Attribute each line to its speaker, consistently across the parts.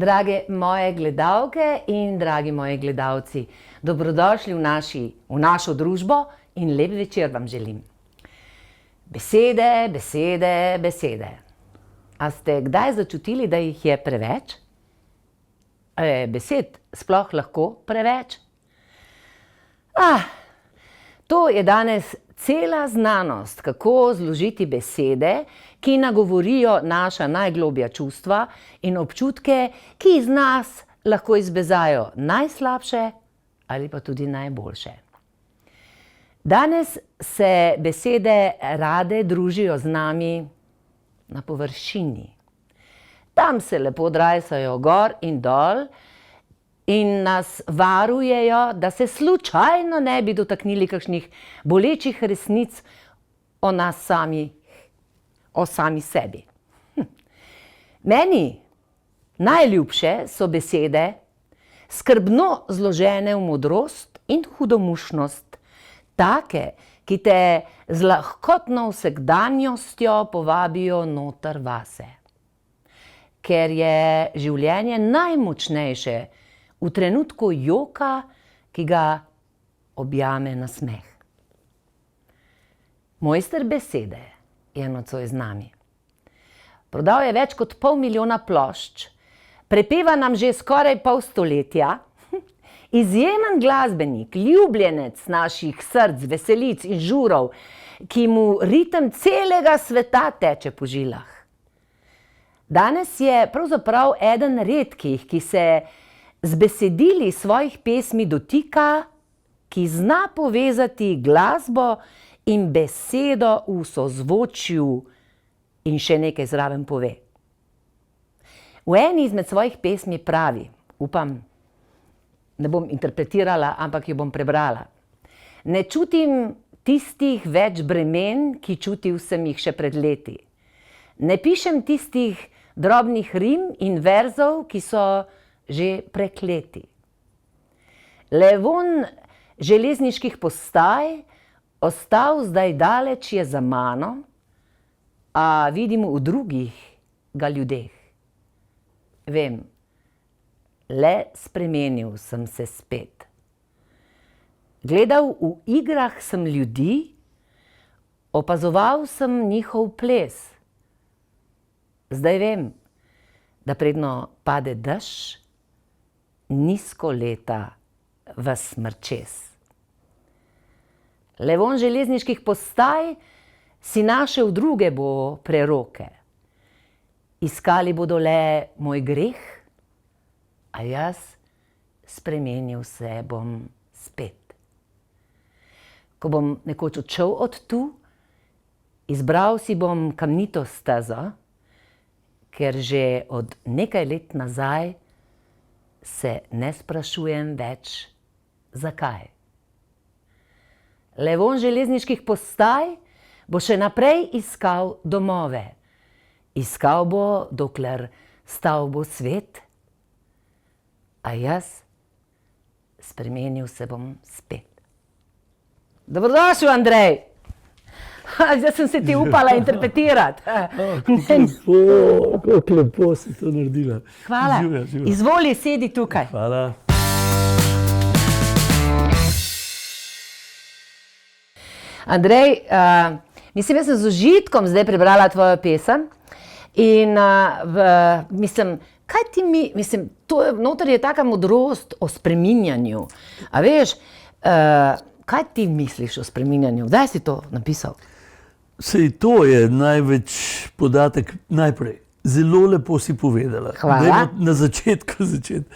Speaker 1: Drage moje gledalke in dragi moji gledalci, dobrodošli v našo družbo in lep večer vam želim. Besede, besede, besede. A ste kdaj začutili, da jih je preveč? A je besed sploh lahko preveč? To je danes cela znanost, kako zložiti besede, ki nagovorijo naša najgloblja čustva in občutke, ki iz nas lahko izbezajo najslabše ali pa tudi najboljše. Danes se besede rade družijo z nami na površini. Tam se lepo drajsajo gor in dol in nas varujejo, da se slučajno ne bi dotaknili kakšnih bolečih resnic o nas samih, o sami sebi. Meni najljubše so besede, skrbno zložene v modrost in hudomušnost, take, ki te z lahkotno vsakdanjostjo povabijo noter vase. Ker je življenje najmočnejše v trenutku joka, ki ga objame nasmeh. Mojster besede je nocoj z nami. Prodal je več kot 500 000 plošč, prepeva nam že skoraj pol stoletja, izjemen glasbenik, ljubljenec naših src, veselic in žurov, ki mu ritem celega sveta teče po žilah. Danes je pravzaprav eden redkih, ki se z besedili svojih pesmi dotika, ki zna povezati glasbo in besedo v sozvočju in še nekaj zraven pove. V eni izmed svojih pesmi pravi, upam, ne bom interpretirala, ampak jo bom prebrala. Ne čutim tistih več bremen, ki čutil sem jih še pred leti. Ne pišem tistih drobnih rim in verzov, ki so že prekleti. Levon železniških postaj, ostal zdaj daleč je za mano, a vidim v drugih ga ljudeh. Vem, le spremenil sem se spet. Gledal v igrah sem ljudi, opazoval sem njihov ples. Zdaj vem, da predno pade dež, nizko leta ves mrčes. Levon železniških postaj si našel druge bo preroke. Iskali bodo le moj greh, a jaz spremenil se bom spet. Ko bom nekoč odšel od tu, izbral si bom kamnito stezo, ker že od nekaj let nazaj se ne sprašujem več, zakaj. Levon železniških postaj bo še naprej iskal domove. Iskal bo, dokler stal bo svet, a jaz spremenil se bom spet. Dobrodošel, Andrej! Zdaj sem se ti upala interpretirati.
Speaker 2: Kako lepo si to naredila.
Speaker 1: Hvala. Izvoli, sedi tukaj.
Speaker 2: Hvala.
Speaker 1: Andrej, mislim, jaz sem z užitkom zdaj prebrala tvojo pesem in mislim, kaj ti mislim, noter je taka modrost o spreminjanju. A veš, kaj ti misliš o spreminjanju? Kdaj si to napisal?
Speaker 2: Sej to je največ podatek najprej. Zelo lepo si povedala.
Speaker 1: Hvala.
Speaker 2: Dajmo na začetku začeti.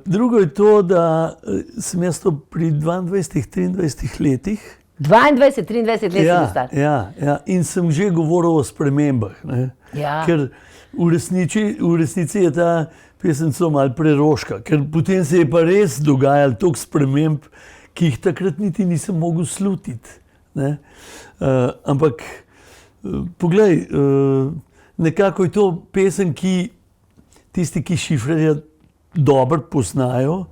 Speaker 2: Drugo je to, da sem jaz to pri 22-23 letih.
Speaker 1: 22-23 let si bil star.
Speaker 2: Ja. In sem že govoril o spremembah. Ne?
Speaker 1: Ja.
Speaker 2: Ker v resnici je ta pesem celo malo preroška. Ker potem se je pa res dogajalo toliko sprememb, ki jih takrat niti nisem mogel slutiti. Ne? Ampak poglej, nekako je to pesem, ki tisti, ki šifrarja dobro poznajo,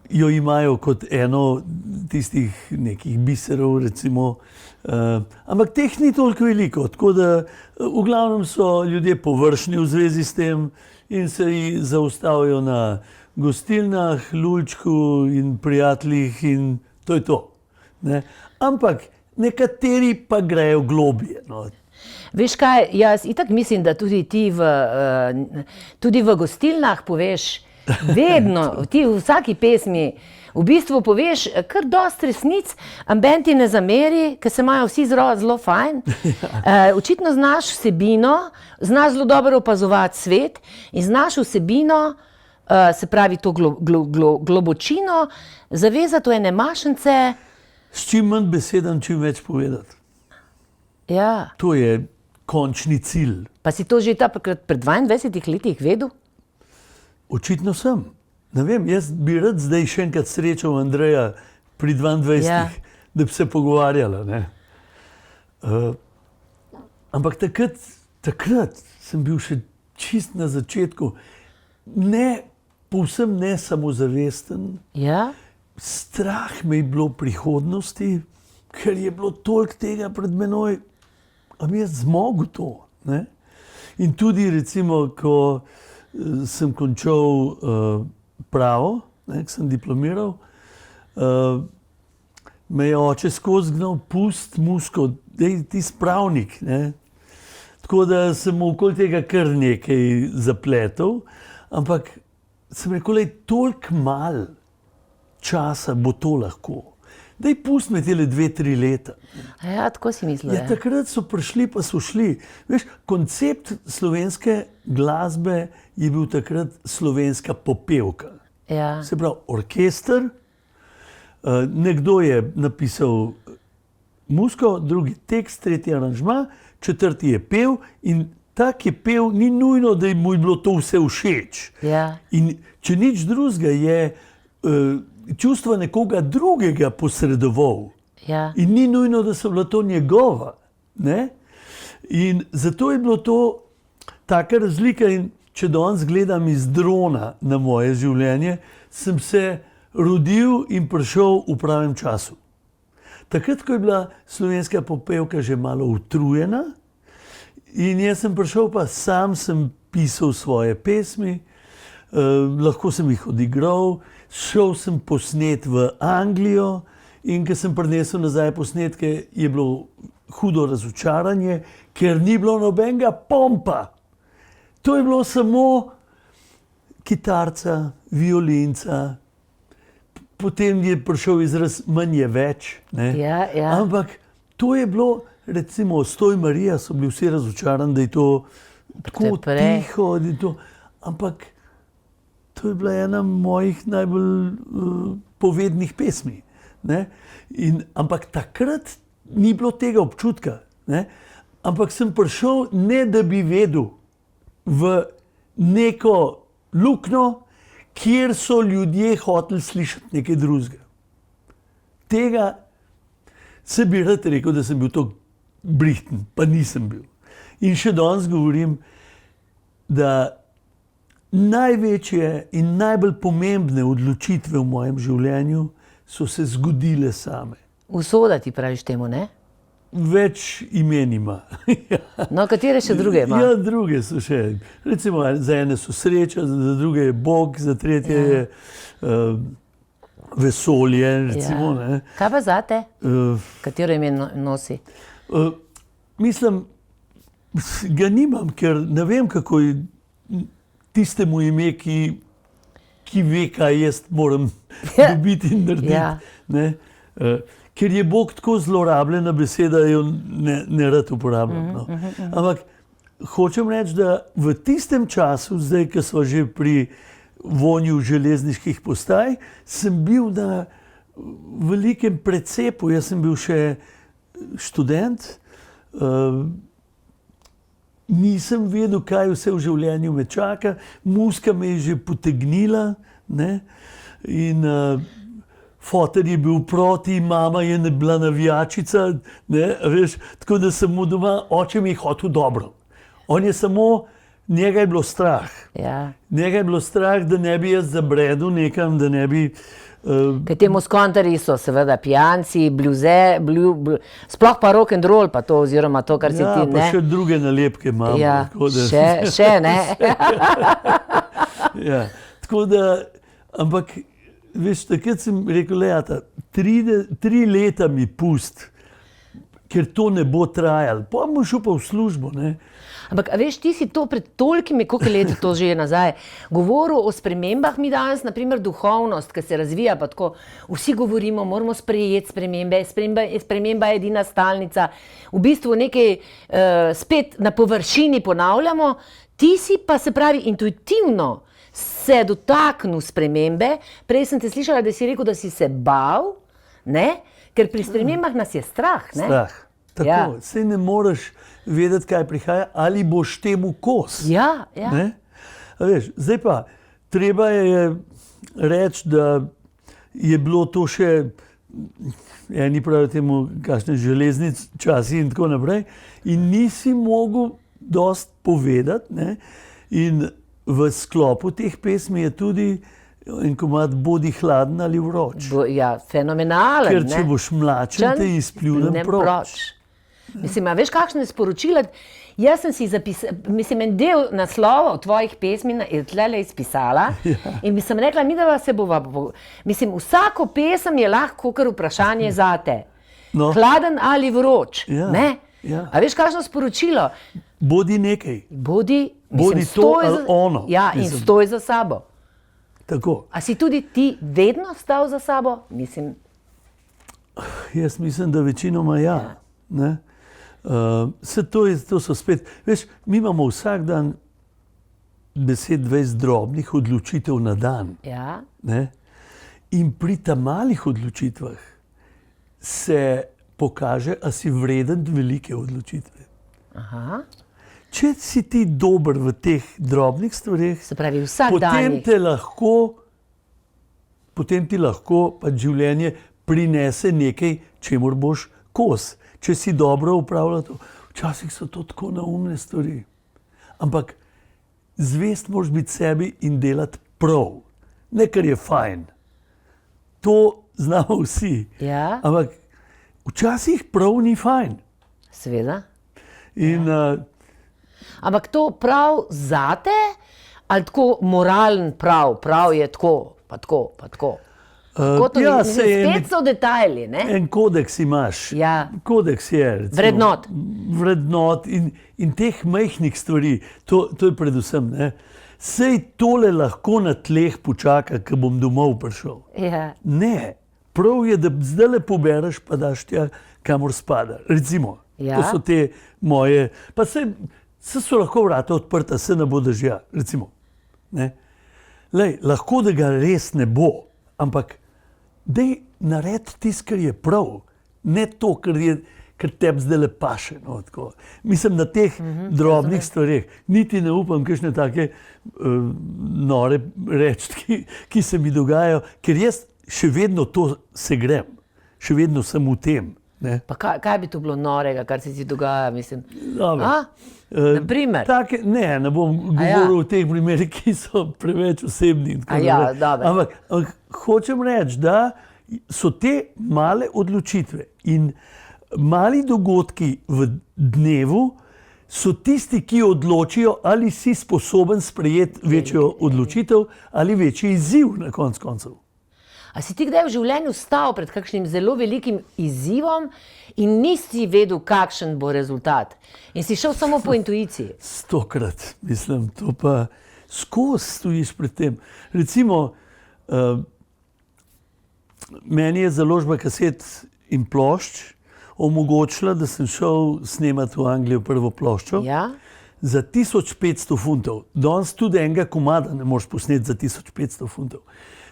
Speaker 2: jo imajo kot eno tistih nekih biserov, recimo Ampak teh ni toliko veliko, tako da v glavnem so ljudje površni v zvezi s tem in se jih zaustavijo na gostilnah, lulčku in prijateljih in to je to. Ne? Ampak nekateri pa grejo globje. No.
Speaker 1: Veš kaj, jaz itak mislim, da tudi ti tudi v gostilnah poveš vedno, ti v vsaki pesmi v bistvu poveš kar dosti resnic, amben ti ne zameri, ker se imajo vsi zelo fajn. Očitno znaš vsebino, znaš zelo dobro opazovati svet in znaš vsebino, se pravi to globočino, zavezati v ene mašnice.
Speaker 2: S čim manj besedam, čim več povedati.
Speaker 1: Ja.
Speaker 2: To je končni cilj.
Speaker 1: Pa si to že pred 22 letih vedel?
Speaker 2: Očitno sem. Ne vem, jaz bi rad zdaj še enkrat srečal Andreja pri 22,
Speaker 1: Ja.
Speaker 2: da bi se pogovarjala. Ne? Ampak takrat sem bil še čist na začetku, povsem ne samozavesten.
Speaker 1: Ja.
Speaker 2: Strah me je bilo prihodnosti, ker je bilo toliko tega pred menoj, a bi jaz zmogel to. Ne? In tudi recimo, ko sem končal pravo, ko sem diplomiral, me je oče skozi gnal, pusti musko, daj ti spravnik. Ne? Tako da sem okoli tega kar nekaj zapletel, ampak sem rekel, da je toliko malo časa bo to lahko. Daj pusti me tele 2-3 leta.
Speaker 1: Ja, tako si mislil.
Speaker 2: Ja, takrat so prišli, pa so šli. Veš, koncept slovenske glasbe je bil takrat slovenska popevka.
Speaker 1: Ja.
Speaker 2: Se pravi, orkester, nekdo je napisal muziko, drugi tekst, tretji aranžma, četrti je pel in tak je pel, ni nujno, da mu je bilo to vse všeč.
Speaker 1: Ja.
Speaker 2: In če nič drugega je čustva nekoga drugega posredoval.
Speaker 1: Ja.
Speaker 2: In ni nujno, da so bila to njegova. Ne? In zato je bilo to taka razlika in če danes gledam iz drona na moje življenje, sem se rodil in prišel v pravem času. Takrat, ko je bila slovenska popevka že malo utrujena in jaz sem prišel pa sam sem pisal svoje pesmi, lahko sem jih odigral, šel sem posnet v Anglijo in ko sem prinesel nazaj posnetke, je bilo hudo razočaranje, ker ni bilo nobenega pompa. To je bilo samo kitarca, violinca, potem je prišel izraz manj je več. Ne?
Speaker 1: Ja, ja.
Speaker 2: Ampak to je bilo, recimo, Stoj Marija, so bili vsi razočarani, da je to tako tiho. Ampak to je bila ena mojih najbolj povednih pesmi. Ne? Ampak takrat ni bilo tega občutka. Ne? Ampak sem prišel, ne da bi vedel, v neko luknjo, kjer so ljudje hoteli slišati nekaj drugega. Tega se bi rad rekel, da sem bil to brihten, pa nisem bil. In še danes govorim, da največje in najbolj pomembne odločitve v mojem življenju so se zgodile same.
Speaker 1: Usoda ti praviš temu, ne?
Speaker 2: Več imen ima.
Speaker 1: No, katere še druge ima?
Speaker 2: Ja, druge so še. Recimo, za ene so sreča, za druge je Bog, za tretje je vesolje. Recimo,
Speaker 1: Ja. Kaj pa zate? Katero ime nosi?
Speaker 2: Mislim, ga nimam, ker ne vem, kako je tistemu ime, ki ve, kaj jaz moram dobiti in narediti.
Speaker 1: Ja.
Speaker 2: Ne? Ker je Bog tako zlorabljena beseda, da jo ne rad uporabljam. No. Ampak hočem reči, da v tistem času, zdaj, ko smo že pri vonju železniških postaj, sem bil na velikem precepu. Jaz sem bil še študent, nisem vedel, kaj vse v življenju me čaka, muzika me je že potegnila, ne? In foter je bil proti, mama je bila navijačica, ne, veš, tako da sem mu doma, oče mi je hotel dobro. On je samo, njega je bilo strah.
Speaker 1: Ja.
Speaker 2: Njega je bilo strah, da ne bi jaz zabredel nekam, da ne bi Uh,
Speaker 1: Ker te muskontarji so seveda pijanci, sploh pa rock and roll, pa to, oziroma to, kar si
Speaker 2: ja,
Speaker 1: ti,
Speaker 2: pa
Speaker 1: ne?
Speaker 2: še druge nalepke imamo.
Speaker 1: Ja,
Speaker 2: tako da,
Speaker 1: še, ne?
Speaker 2: ja, tako da, ampak, veš, takrat sem rekel, Leata, 3 leta mi pust, ker to ne bo trajalo. Pa bom šel pa v službo, ne.
Speaker 1: Ampak, a veš, ti si to pred tolikimi, koliko leti to že je nazaj, govoril o spremembah. Mi danes, naprimer duhovnost, ki se razvija, pa tako, vsi govorimo, moramo sprejeti spremembe, sprememba je edina stalnica, v bistvu nekaj spet na površini ponavljamo, ti si pa, se pravi, intuitivno se dotaknil spremembe. Prej sem te slišala, da si rekel, da si se bal, ne? Ker pri spremembah nas je strah, ne?
Speaker 2: Strah. Tako,
Speaker 1: Ja.
Speaker 2: saj ne moreš vedeti, kaj prihaja, ali boš temu kos.
Speaker 1: Ja, ja.
Speaker 2: Ne? A veš, zdaj pa, treba je reči, da je bilo to še, eni pravijo temu, kakšne železnic časi in tako naprej, in nisi mogel dosti povedati, ne? In v sklopu teh pesmi je tudi en komad Bodi hladen ali vroč.
Speaker 1: Ja, fenomenalen,
Speaker 2: Ker
Speaker 1: ne?
Speaker 2: če boš mlačen, te izpljunem proč.
Speaker 1: Mislim, a veš, kakšne sporočila? Jaz sem si zapisala, mislim, en del naslovov tvojih pesmi je tlele izpisala in bi sem rekla, mi da se bova, mislim, vsako pesem je lahko kakor vprašanje zate.
Speaker 2: No.
Speaker 1: Hladen ali vroč,
Speaker 2: Ja,
Speaker 1: ne?
Speaker 2: ja.
Speaker 1: A veš, kakšno sporočilo?
Speaker 2: Bodi nekaj,
Speaker 1: Bodi
Speaker 2: Bodi to
Speaker 1: stoj
Speaker 2: ali ono.
Speaker 1: Ja, in
Speaker 2: Mislim.
Speaker 1: stoj za sabo.
Speaker 2: tako.
Speaker 1: A si tudi ti vedno stal za sabo? Mislim,
Speaker 2: Jaz mislim, da večinoma ja. Ne? To so spet, veš, mi imamo vsak dan 10-20 drobnih odločitev na dan.
Speaker 1: ja,
Speaker 2: Ne? In pri ta malih odločitvah se pokaže, a si vreden velike odločitve.
Speaker 1: aha,
Speaker 2: Če si ti dober v teh drobnih stvareh,
Speaker 1: se pravi vsak dan.
Speaker 2: potem ti lahko pa življenje prinese nekaj, čemur boš kos. Če si dobro upravljal to. Včasih so to tako neumne stvari. Ampak zvest moraš biti sebi in delati prav. Ne, kar je fajn. To znamo vsi.
Speaker 1: Ja,
Speaker 2: Ampak včasih prav ni fajn.
Speaker 1: seveda.
Speaker 2: In,
Speaker 1: Ampak to prav zate, ali tako moralen prav, prav je tako, pa tako, pa tako. Tako to
Speaker 2: ja,
Speaker 1: mislim, spet so detajli, ne?
Speaker 2: en kodeks imaš.
Speaker 1: Ja.
Speaker 2: Kodeks je. Recimo,
Speaker 1: Vrednot.
Speaker 2: Vrednot in teh majhnih stvari, to je predvsem. Ne? Sej tole lahko na tleh počaka, ko bom domov prišel.
Speaker 1: Ja,
Speaker 2: Ne, prav je, da zdaj le pobereš, pa daš tja, kamor spada. Recimo,
Speaker 1: Ja.
Speaker 2: to so te moje, pa se so lahko vrata odprta, se ne bo dežja, recimo. Ne? Lej, lahko, da ga res ne bo, ampak daj naredi tisto, kar je prav, ne to, kar tebi zdaj le paše. No, tako. Mislim, na teh drobnih stvareh. Niti ne upam, kakšne take nore reči, ki se mi dogajajo, ker jaz še vedno to se grem, še vedno sem v tem. Ne?
Speaker 1: pa kaj bi to bilo norega, kar se ti dogaja, mislim.
Speaker 2: Dobro.
Speaker 1: A? Na primer?
Speaker 2: Ne bom govoril o teh primerih, ki so preveč osebni. in tako
Speaker 1: A ja,
Speaker 2: naprej.
Speaker 1: dobro.
Speaker 2: Ampak hočem reči, da so te male odločitve in mali dogodki v dnevu so tisti, ki odločijo, ali si sposoben sprejeti večjo odločitev ali večji izziv na koncu koncev.
Speaker 1: A si ti kdaj v življenju stal pred kakšnim zelo velikim izzivom in nisi vedel, kakšen bo rezultat? In si šel samo po intuiciji?
Speaker 2: 100-krat, mislim, to pa skozi stojiš pred tem. Recimo, meni je založba kaset in plošč omogočila, da sem šel snemati v Anglijo prvo ploščo
Speaker 1: Ja,
Speaker 2: za 1500 funtov. Danes tudi enega komada ne moreš posneti za 1500 funtov.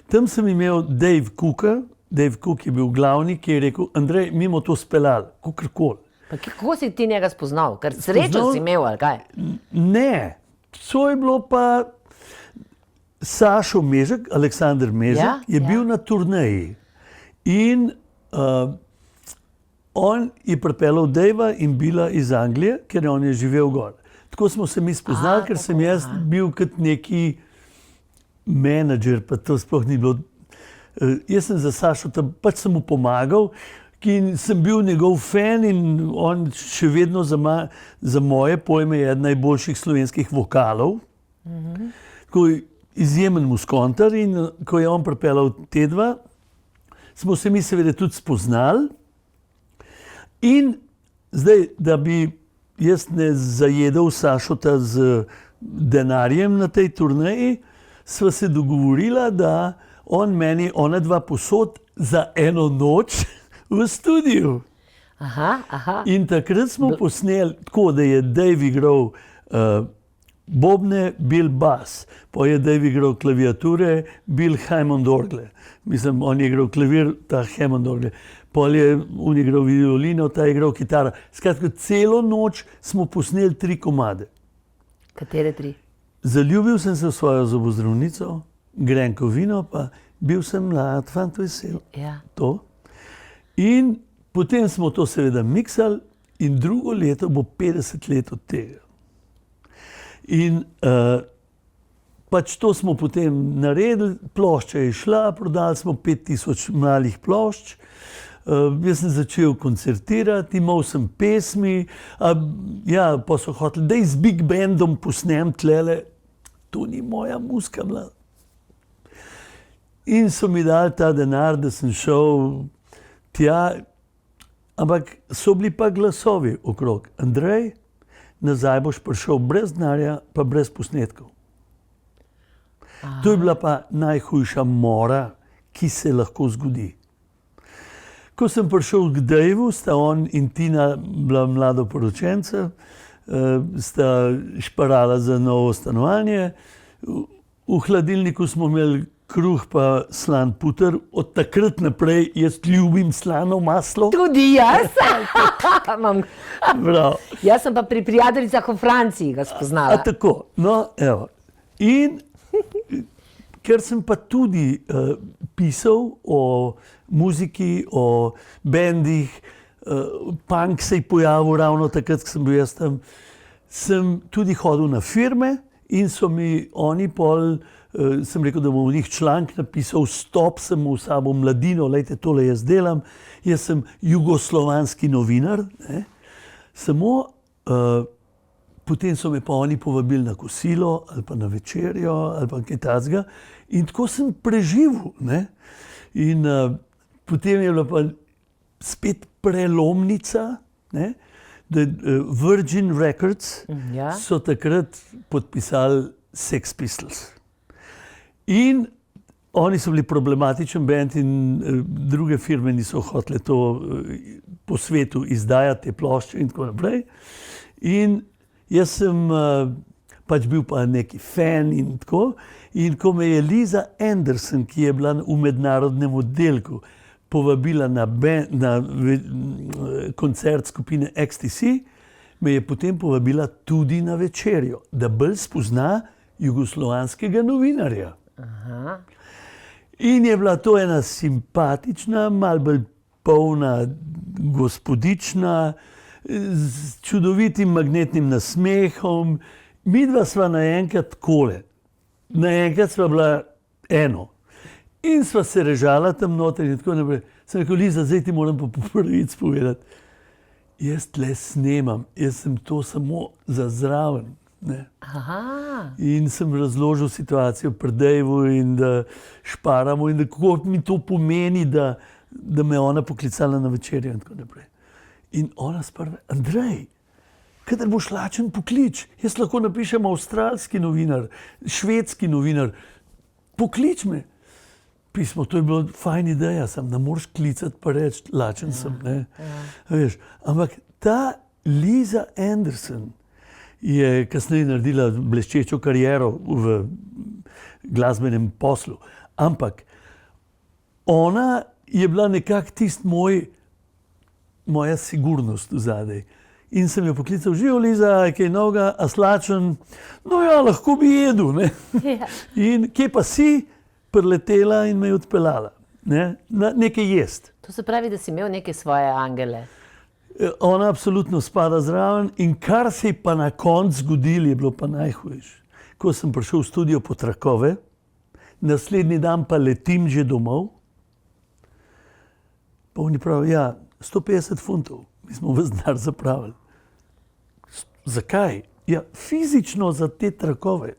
Speaker 2: Tam sem imel Dave Cooka, Dave Cook je bil glavni, ki je rekel, Andrej, mi bomo to speljali, kakorkoli.
Speaker 1: pa kako si ti njega spoznal? Ker srečo si imel, ali kaj?
Speaker 2: Ne, to je bilo pa Sašo Mežek, Aleksandr Mežek,
Speaker 1: Ja,
Speaker 2: je bil na turneji in on je pripeljal Dejva in Bila iz Anglije, ker on je živel gor. Tako smo se mi spoznali, ker sem jaz bil kot neki menedžer, pa to sploh ni bilo. jaz sem za Sašo pač sem mu pomagal, ki sem bil njegov fan in on še vedno za moje pojme je eden najboljših slovenskih vokalov. Tako izjemen muskontar in ko je on pripeljal te dva, smo se mi seveda tudi spoznali in zdaj, da bi jaz ne zajedel Sašota z denarjem na tej turneji, sva se dogovorila, da on meni ona dva posod za eno noč v studiu.
Speaker 1: Aha.
Speaker 2: In takrat smo posneli tako, da je Dave igral bobne, Bill bas, pa je Dave igral klaviature, Bill Hammond orgle. Mislim, on je igral klavir, ta Hammond orgle. Pol je on igral violino, ta je igral kitara. Skratka, celo noč smo posneli 3 komade.
Speaker 1: Katere 3?
Speaker 2: Zaljubil sem se v svojo zobozdravnico, grenko vino, pa bil sem mlad, fant vesel.
Speaker 1: Ja.
Speaker 2: To. In potem smo to seveda miksali in drugo leto bo 50 let od tega. In pač to smo potem naredili, plošča je šla, prodali smo 5000 malih plošč, jaz sem začel koncertirati, imel sem pesmi, pa so hoteli, da z big bandom posnem tlele, to ni moja muzika bila. In so mi dali ta denar, da sem šel tja, ampak so bili pa glasovi okrog. Andrej, nazaj boš prišel brez denarja, pa brez posnetkov. To je bila pa najhujša mora, ki se lahko zgodi. Ko sem prišel k Daveu, sta on in Tina bila mladoporočenca, sta šparala za novo stanovanje. V hladilniku smo imeli kruh pa slan puter. Od takrat naprej jaz ljubim slano maslo.
Speaker 1: Tudi jaz. Jaz sem pa pri prijateljicah v Franciji ga spoznala.
Speaker 2: Tako, no, evo. In ker sem pa tudi pisal o muziki, o bendih, punk se je pojavil ravno takrat, ko sem bil jaz tam, sem tudi hodil na firme in so mi oni pol, sem rekel, da bom v njih članek napisal, stop, sem v sabo mladino, lejte, tole jaz delam, jaz sem jugoslovanski novinar, ne? Samo potem so me pa oni povabili na kosilo ali pa na večerjo ali pa kaj takega in tako sem preživel, ne? In potem je bila pa spet prelomnica, ne? Da Virgin Records so takrat podpisali Sex Pistols. In oni so bili problematičen band in druge firme niso hotele to po svetu izdajati, te plošče in tako naprej. In jaz sem pač bil pa neki fan in tako. In ko me je Lisa Anderson, ki je bila v mednarodnem oddelku, povabila na koncert skupine XTC, me je potem povabila tudi na večerjo, da bolj spozna jugoslovanskega novinarja.
Speaker 1: Aha.
Speaker 2: In je bila to ena simpatična, malo bolj polna gospodična, z čudovitim magnetnim nasmehom. Midva sva naenkrat takole. Naenkrat sva bila eno. In sva se režala tam noter in tako naprej. Sem rekel, Liza, zdaj ti moram pa po prvič povedati. Jaz tle snemam, jaz sem to samo za zraven. Ne?
Speaker 1: Aha.
Speaker 2: In sem razložil situacijo pri Daveu in da šparamo in da kako mi to pomeni, da me ona poklicala na večerjo in tako naprej. In ona sprve, Andrej, kadar boš lačen, poklič. Jaz lahko napišem avstralski novinar, švedski novinar. Poklič me. Pismo, to je bilo fajn ideja, ne moreš klicati pa reči, lačen sem. Ne? Veš, ampak ta Lisa Anderson je kasneje naredila bleščečo kariero v glasbenem poslu. Ampak ona je bila nekako tisti moja sigurnost zadaj. In sem jo poklical, živo Liza, kaj novega, a slačen, no ja, lahko bi jedel, ne. In kje pa si, priletela in me je odpeljala, ne, na nekaj jest.
Speaker 1: To se pravi, da si imel neke svoje angele.
Speaker 2: Ona absolutno spada zraven in kar se je pa na koncu zgodilo, je bilo pa najhujše. Ko sem prišel v studio po trakove, naslednji dan pa letim že domov Pa oni pravijo, ja, 150 funtov, mi smo vas denar zapravili. Zakaj? Ja, fizično za te trakove.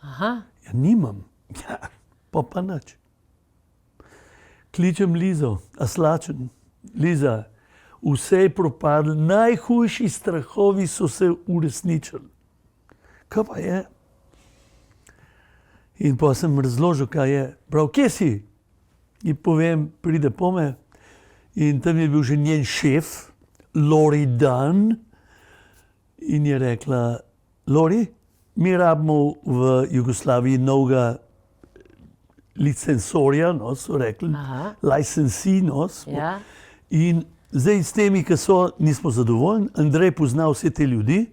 Speaker 1: Aha.
Speaker 2: Ja, nimam. Ja, pa nič. Kličem Lizo, a slačen. Liza, vse je propadlo, najhujši strahovi so se uresničili. Kaj pa je? In pa sem razložil, kaj je. Prav, kje si? In povem, pride pome. In tam je bil že njen šef, Lori Dunn. In je rekla, Lori, mi rabimo v Jugoslaviji novega licensorja, no, so rekli, licensi, no.
Speaker 1: Ja.
Speaker 2: In zdaj s temi, ki so, nismo zadovoljni, Andrej pozna vse te ljudi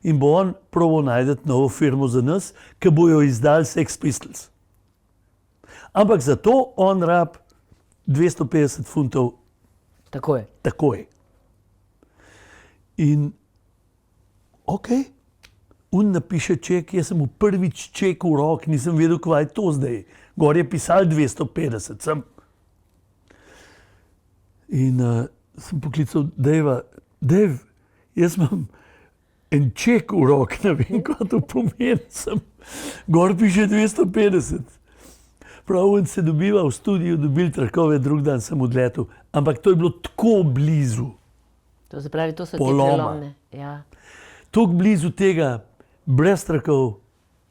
Speaker 2: in bo on probal najti novo firmo za nas, ki bojo izdali Sex Pistols. Ampak za to on rab 250 funtov
Speaker 1: Takoj.
Speaker 2: takoj. In ok, on napiše ček, jaz sem mu prvič ček v rok, nisem vedel, kva je to zdaj. Gor je pisal 250, sem. In sem poklical Dejva, Dejv, jaz imam en ček v rok, ne vem, kaj to pomeni, sem. Gor piše 250. Prav, on se dobiva v studiu, dobil trakove, drug dan sem odletel, ampak to je bilo tako blizu.
Speaker 1: To se pravi, to so te
Speaker 2: Poloma.
Speaker 1: prelomne. Ja.
Speaker 2: Tako blizu tega, brez trakov,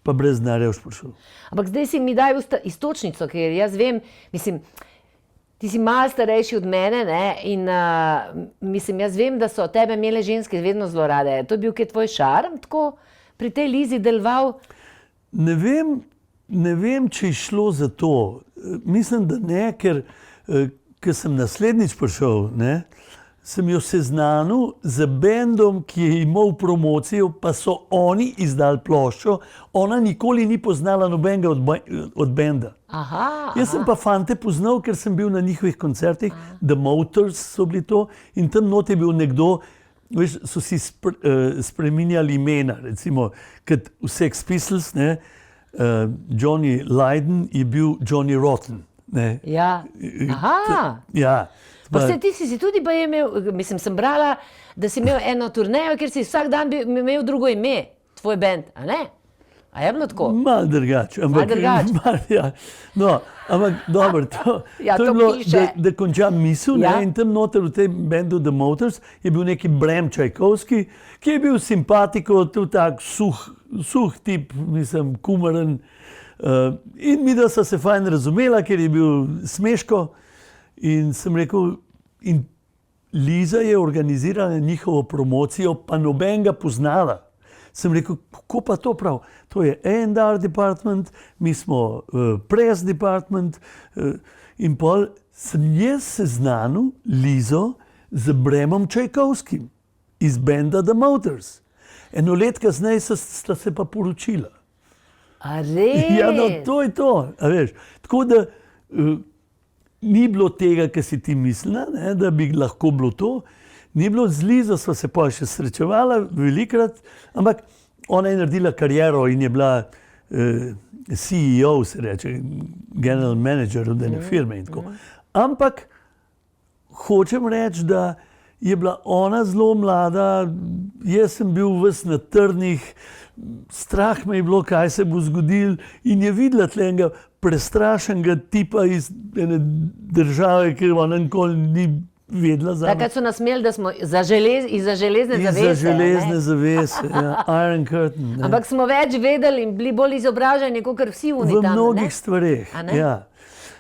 Speaker 2: pa brez denarja boš prišel.
Speaker 1: Ampak zdaj si mi daj iztočnico, ker jaz vem, mislim, ti si malo starejši od mene, ne, in mislim, jaz vem, da so tebe imele ženske vedno zelo rade. To je bil kaj tvoj šarm, tako pri tej Lizi deloval?
Speaker 2: Ne vem, če je šlo za to. Mislim, da ne, ker sem naslednjič prišel, ne, sem jo seznanil z bendom, ki je imel promocijo, pa so oni izdali ploščo, ona nikoli ni poznala nobenega od benda.
Speaker 1: Aha,
Speaker 2: Jaz sem pa fante poznal, ker sem bil na njihovih koncertih, The Motors so bili to, in tam not je bil nekdo, veš, so si spreminjali imena, recimo, kot v Sex Pistols, ne, Johnny Lydon je bil Johnny Rotten. Ne.
Speaker 1: Ja. Aha.
Speaker 2: Ja.
Speaker 1: Pa vse ti si tudi pa imel, mislim, sem brala, da si imel eno turnejo, ker si vsak dan bi imel drugo ime, tvoj bend, a ne? A je bilo tako?
Speaker 2: Malo drugače.
Speaker 1: Malo drugače.
Speaker 2: Ja. No, ampak dobro,
Speaker 1: Ja,
Speaker 2: to je
Speaker 1: to
Speaker 2: bilo,
Speaker 1: piše.
Speaker 2: da končam misel,
Speaker 1: Ja.
Speaker 2: ne, in tam noter v tem bendu The Motors je bil neki Bram Čajkovski, ki je bil simpatiko, tudi tak suh tip, mislim, kumaren. In mi da sta se fajn razumela, ker je bil smeško. In sem rekel, in Liza je organizirala njihovo promocijo, pa noben ga poznala. Sem rekel, kako pa to prav? To je A&R department, mi smo press department, in pol sem jaz seznanil Lizo z Bramom Čajkovskim iz benda The Motors. Eno let kasneje sta se pa poročila.
Speaker 1: A res?
Speaker 2: Ja, no, to je to, a veš. Tako da ni bilo tega, kar si ti mislila, ne, da bi lahko bilo to. Ni bilo z Lizo, sva se pa še srečevala velikrat, ampak ona je naredila kariero in je bila CEO, se reče, general manager od ene firme in tako. Ampak hočem reči, da je bila ona zelo mlada, jaz sem bil ves na trnih, strah me je bilo, kaj se bo zgodilo, in je videla tlenega prestrašenega tipa iz ene države, ki ona nikoli ni vedela za
Speaker 1: Takrat so nas imeli, da smo za železne zavese.
Speaker 2: Za železne
Speaker 1: ne?
Speaker 2: zavese, ja, Iron Curtain. Ne.
Speaker 1: Ampak smo več vedeli in bili bolj izobraženi, kot vsi
Speaker 2: V
Speaker 1: oni tam.
Speaker 2: mnogih
Speaker 1: ne?
Speaker 2: stvareh.
Speaker 1: A ne?
Speaker 2: Ja.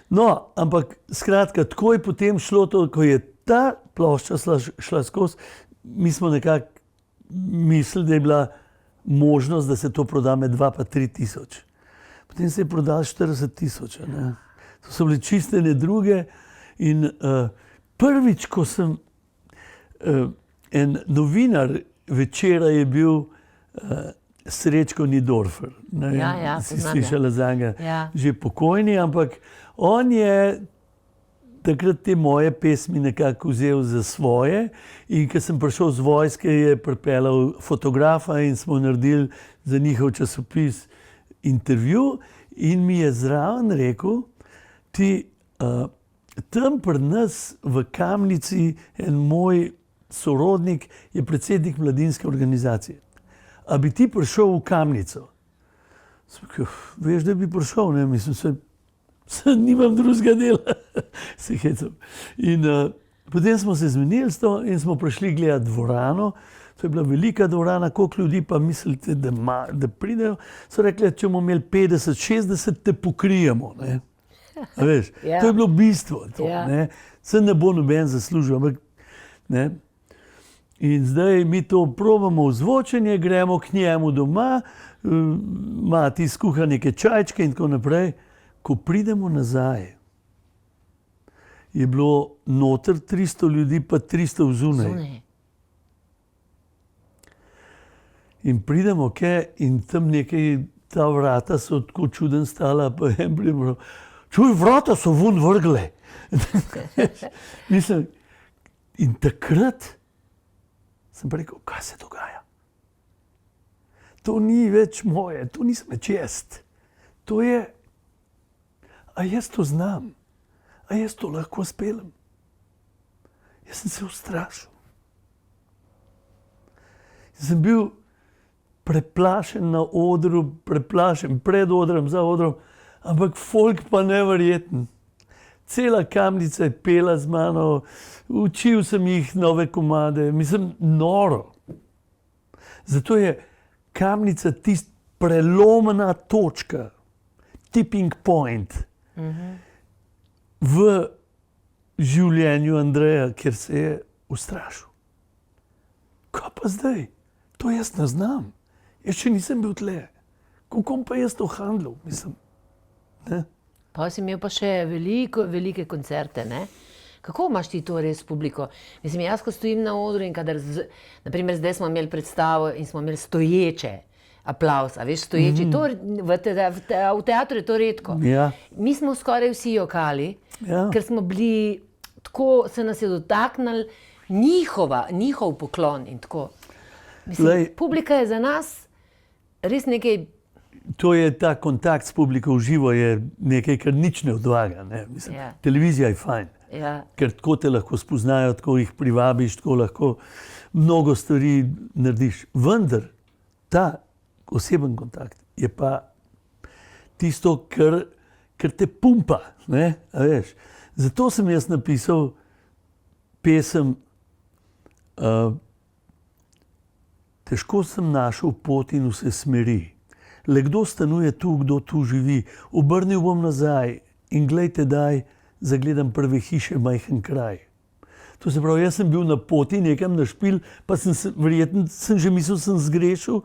Speaker 2: No, ampak skratka, tako je potem šlo to, ko je ta plošča šla skozi, mi smo nekako mislili, da je bila možnost, da se to proda med 2 pa 3 tisoč. Potem se je prodal 40 tisoč. To so bile čistene druge in prvič, ko sem en novinar večera je bil Srečko Nidorfer. Ne vem,
Speaker 1: Ja,
Speaker 2: si
Speaker 1: poznam, ja.
Speaker 2: slišala za njega,
Speaker 1: Ja.
Speaker 2: že pokojni, ampak on je takrat te moje pesmi nekako vzel za svoje in ko sem prišel z vojske, je pripeljal fotografa in smo naredili za njihov časopis intervju in mi je zraven rekel, ti tam pri nas v Kamnici en moj sorodnik je predsednik mladinske organizacije. A bi ti prišel v Kamnico? Sem rekel, veš, da bi prišel, ne, mislim, se nimam drugega dela, se hecam. In potem smo se zmenili s to in smo prišli gledati dvorano. To je bila velika dvorana, koliko ljudi pa mislite, da pridejo. So rekli, če bomo imeli 50-60, te pokrijemo. Ne? A veš,
Speaker 1: Ja.
Speaker 2: to je bilo bistvo. To,
Speaker 1: Ja.
Speaker 2: ne? Se ne bo noben zaslužil. Ampak, ne? In zdaj mi to probamo v zvočenje, gremo k njemu doma, mati skuha neke čajčke in tako naprej. Ko pridemo nazaj, je bilo noter 300 ljudi, pa 300 vzunaj.
Speaker 1: Zunaj.
Speaker 2: In pridemo in tam nekaj, ta vrata so tako čuden stala, pa en primer, čuj, vrata so vun vrgle. Mislim, in takrat sem pa rekel, kaj se dogaja? To ni več moje, to nisem več jaz. To je, a jaz to znam, a jaz to lahko spelem. Jaz sem se ustrašil. Sem bil preplašen na odru, preplašen pred odrom, za odrom, ampak folk pa neverjeten. Cela Kamnica je pela z mano, učil sem jih nove komade, mislim, noro. Zato je Kamnica tista prelomna točka, tipping point v življenju Andreja, kjer se je ustrašil. Kaj pa zdaj? To jaz ne znam. Jaz še nisem bil tle. Kako pa jaz to handlal, mislim. Ne?
Speaker 1: Pa si imel pa še velike koncerte, ne? Kako imaš ti to res s publiko? Mislim, jaz, ko stojim na odru in kadar, naprimer, zdaj smo imeli predstavo in smo imeli stoječe aplavz, a veš, stoječi, to v teatru je to redko.
Speaker 2: Ja.
Speaker 1: Mi smo skoraj vsi jokali,
Speaker 2: Ja.
Speaker 1: ker smo bili, tako se nas je dotaknil njihov poklon in tako. Mislim,
Speaker 2: Glej.
Speaker 1: publika je za nas res nekaj.
Speaker 2: To je ta kontakt s publiko v živo, je nekaj, kar nič ne odvaga. Ne? Mislim,
Speaker 1: Ja.
Speaker 2: Televizija je fajn,
Speaker 1: Ja,
Speaker 2: ker tako te lahko spoznajo, tako jih privabiš, tako lahko mnogo stvari narediš. Vendar ta oseben kontakt je pa tisto, kar te pumpa. Ne? A veš? Zato sem jaz napisal pesem Težko sem našel pot in vse smeri. Le kdo stanuje tu, kdo tu živi? Obrnil bom nazaj in glejte daj, zagledam prve hiše, majhen kraj. To se pravi, jaz sem bil na poti nekam na špil, pa verjetno sem že mislil, sem zgrešil,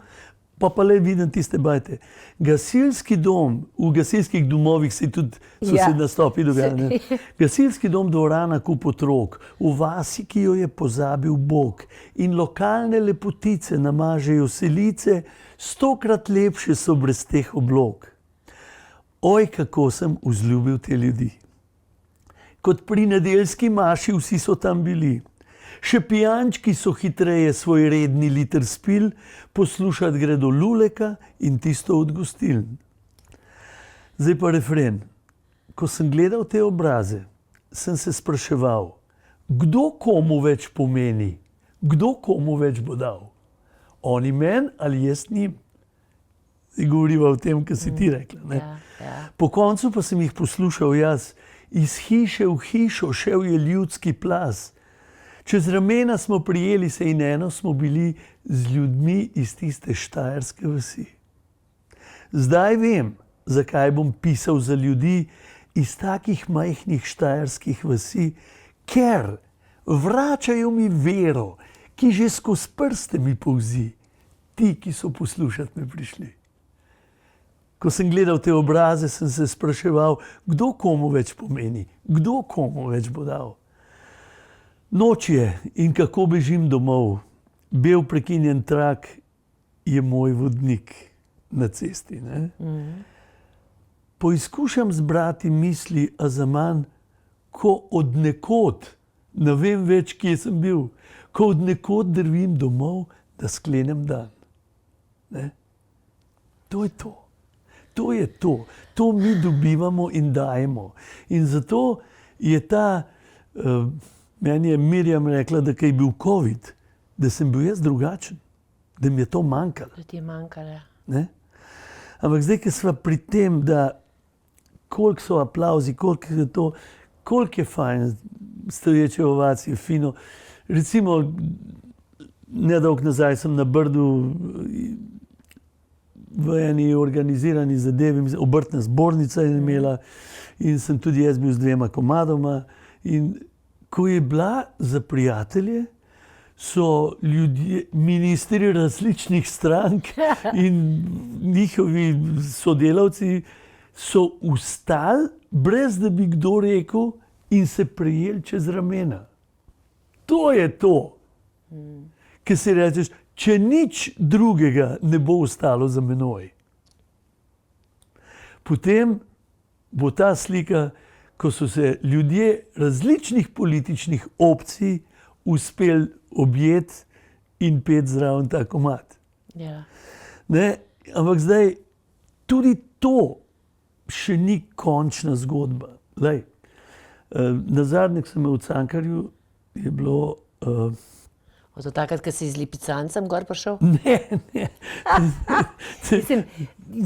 Speaker 2: pa le vidim tiste bajte. Gasilski dom, v gasilskih domovih se tudi so
Speaker 1: Ja.
Speaker 2: se nastopi dogajajo. Gasilski dom dvorana kup otrok, v vasi, ki jo je pozabil Bog, in lokalne lepotice namažejo selice, 100-krat lepše so brez teh oblog. Oj, kako sem vzljubil te ljudi. Kot pri nedeljski maši vsi so tam bili. Še pijančki so hitreje svoj redni liter spil, poslušati gredo Luleka in tisto od gostiln. Zdaj pa refren. Ko sem gledal te obraze, sem se spraševal, kdo komu več pomeni, kdo komu več bo dal. Oni meni ali jaz njim. Zdaj govoriva o tem, kar si ti rekla. Ne?
Speaker 1: ja.
Speaker 2: Po koncu pa sem jih poslušal jaz. Iz hiše v hišo šel je ljudski plaz. Čez ramena smo prijeli se in eno smo bili z ljudmi iz tiste štajerske vasi. Zdaj vem, zakaj bom pisal za ljudi iz takih majhnih štajerskih vasi, ker vračajo mi vero, ki že skozi prste mi polzi, ti, ki so poslušati me prišli. Ko sem gledal te obraze, sem se spraševal, kdo komu več pomeni, kdo komu več bo dal. Noč je in kako bežim domov, bel prekinjen trak je moj vodnik na cesti. Ne? Poizkušam zbrati misli, a zaman, ko od nekod, ne vem več, kje sem bil, ko od nekod drvim domov, da sklenem dan. Ne? To je to. To je to. To mi dobivamo in dajemo. In zato je ta, meni je Mirjam rekla, da kaj je bil COVID, da sem bil jaz drugačen, da mi je to manjkalo.
Speaker 1: Da ti je manjkalo.
Speaker 2: Ne? Ampak zdaj, ki smo pri tem, da koliko so aplauzi, koliko je fajn, stoječe ovacije, fino. Recimo, nedolg nazaj sem na Brdu v eni organizirani zadevi, obrtna zbornica je imela in sem tudi jaz bil z 2 komadoma. In ko je bila za prijatelje, so ljudje, ministri različnih strank in njihovi sodelavci so vstali, brez da bi kdo rekel, in se prijeli čez ramena. To je to, ki si rečeš, če nič drugega ne bo ostalo za menoj. Potem bo ta slika, ko so se ljudje različnih političnih opcij uspeli objeti in peti zraven ta komad.
Speaker 1: Ja.
Speaker 2: Ne? Ampak zdaj tudi to še ni končna zgodba. Lej, nazadnje, ko sem imel v Cankarju, je bilo...
Speaker 1: Od takrat, ko si z lipicancem gor prišel?
Speaker 2: Ne.
Speaker 1: Mislim,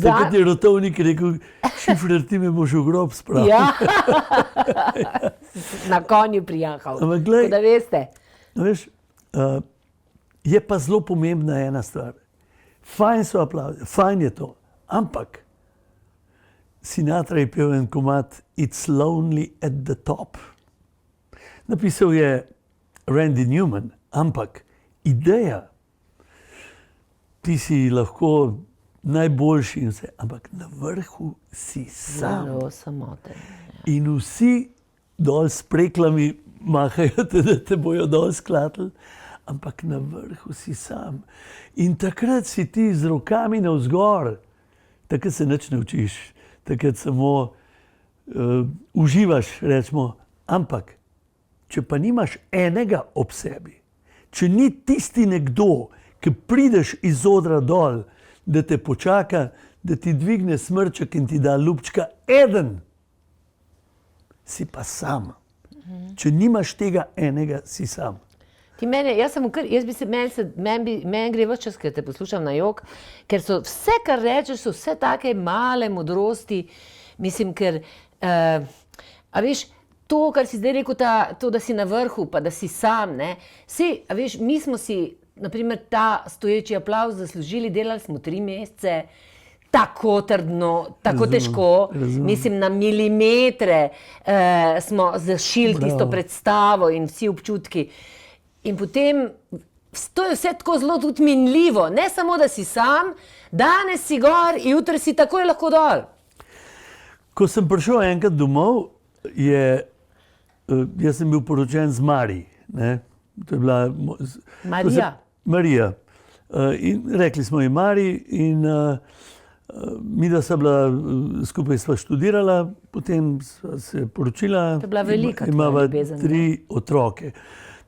Speaker 2: Takrat je rotovnik rekel, Šifrer, ti me boš v grob spravil.
Speaker 1: Ja. Na konju prijahal.
Speaker 2: Ampak glej,
Speaker 1: Da veste.
Speaker 2: veš, je pa zelo pomembna ena stvar. Fajn so aplauzi, fajn je to, ampak Sinatra je pel en komad It's Lonely at the Top. Napisal je Randy Newman, ampak ideja, ti si lahko najboljši in vse, ampak na vrhu si sam.
Speaker 1: Zelo samoten.
Speaker 2: In vsi dol s preklami mahajo te, da te bojo dol sklatili, ampak na vrhu si sam. In takrat si ti z rokami navzgor, takrat se nič ne učiš, takrat samo uživaš, rečemo, ampak če pa nimaš enega ob sebi, če ni tisti nekdo, ki prideš iz odra dol, da te počaka, da ti dvigne smrček in ti da lupčka, eden, si pa sam. Če nimaš tega enega, si sam.
Speaker 1: Ti mene, meni gre ves čas, ker te poslušam na jok, ker so vse, kar rečeš, so vse take male modrosti, mislim, ker, a veš, to, kar si zdaj rekel, to, da si na vrhu, pa da si sam, ne, saj, a veš, mi smo si, naprimer, ta stoječi aplavz zaslužili, delali smo 3 mesece, tako trdno, tako težko, mislim, na milimetre smo zašili tisto predstavo in vsi občutki. In potem, to je vse tako zelo tudi minljivo, ne samo, da si sam, danes si gor, jutri si takoj lahko dol.
Speaker 2: Ko sem prišel enkrat domov, jaz sem bil poročen z Mari, ne? To je bila...
Speaker 1: Marija.
Speaker 2: Marija. In rekli smo ji Mari in midva sta bila, skupaj sva študirala, potem sva se poročila.
Speaker 1: To je bila velika
Speaker 2: imava
Speaker 1: ljubezen,
Speaker 2: 3 otroke.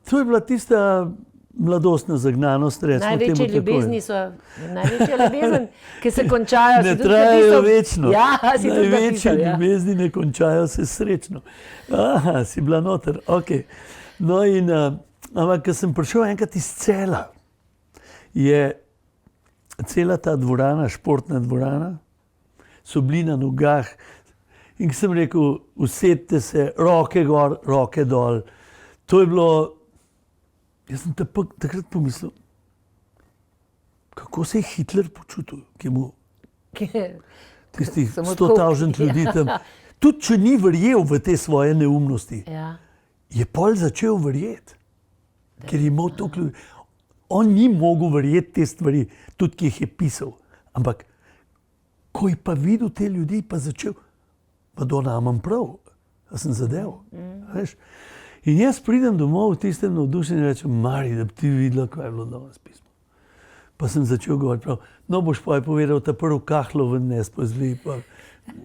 Speaker 2: To je bila tista mladostna zagnanost, recimo temu tako.
Speaker 1: Največja ljubezen, ki se končajo.
Speaker 2: Ne trajajo večno.
Speaker 1: Ja, si tudi
Speaker 2: največje
Speaker 1: napisal, ja.
Speaker 2: ljubezni ne končajo se srečno. Aha, si bila noter, okej. No in, ampak, ko sem prišel enkrat iz Cela, je cela ta dvorana, športna dvorana, so bili na nogah in sem rekel, usedite se, roke gor, roke dol. To je bilo, jaz sem takrat pomislil, kako se je Hitler počutil, ki mu tistih 100.000 ljudi tam. Tudi če ni verjel v te svoje neumnosti,
Speaker 1: Ja.
Speaker 2: je pol začel verjeti, ker je imel toliko ljudi. On ni mogel verjeti te stvari, tudi ki jih je pisal. Ampak, ko je pa videl te ljudi, pa začel, Madonna, imam prav, a sem zadev. Veš? In jaz pridem domov v tistem navdušenju in rečem, Mari, da bi ti videla, kaj je bilo danes pismo. Pa sem začel govoriti prav, no boš pa je povedal, ta prvo kahlo ven nes pozli, pa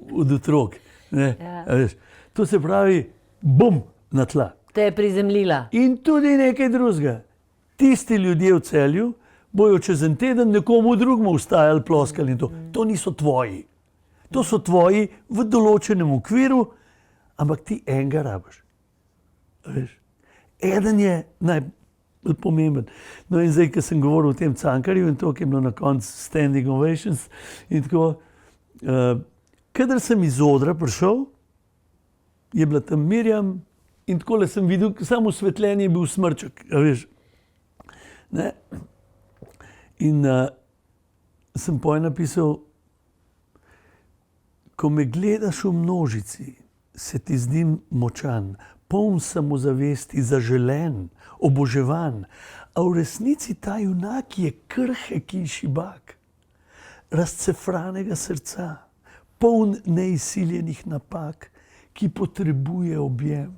Speaker 2: od otrok. Ne?
Speaker 1: Ja.
Speaker 2: A veš? To se pravi, bum, na tla.
Speaker 1: Te je prizemljila.
Speaker 2: In tudi nekaj drugega. Tisti ljudje v Celju bojo čez en teden nekomu drugemu vstajali, ploskali in to. To niso tvoji. To so tvoji v določenem okviru, ampak ti enega rabiš. Veš. Eden je najbolj pomemben. No in zdaj, ko sem govoril o tem Cankarju in to, ki je bilo na koncu standing ovations in tako, kadar sem iz odra prišel, je bila tam Mirjam in takole sem videl, samo osvetljenje je bil smrček, a veš. Ne? In sem potem napisal, ko me gledaš v množici, se ti zdim močan, poln samozavesti, zaželen, oboževan, a v resnici ta junak je krhek in šibak, razcefranega srca, poln neizsiljenih napak, ki potrebuje objem,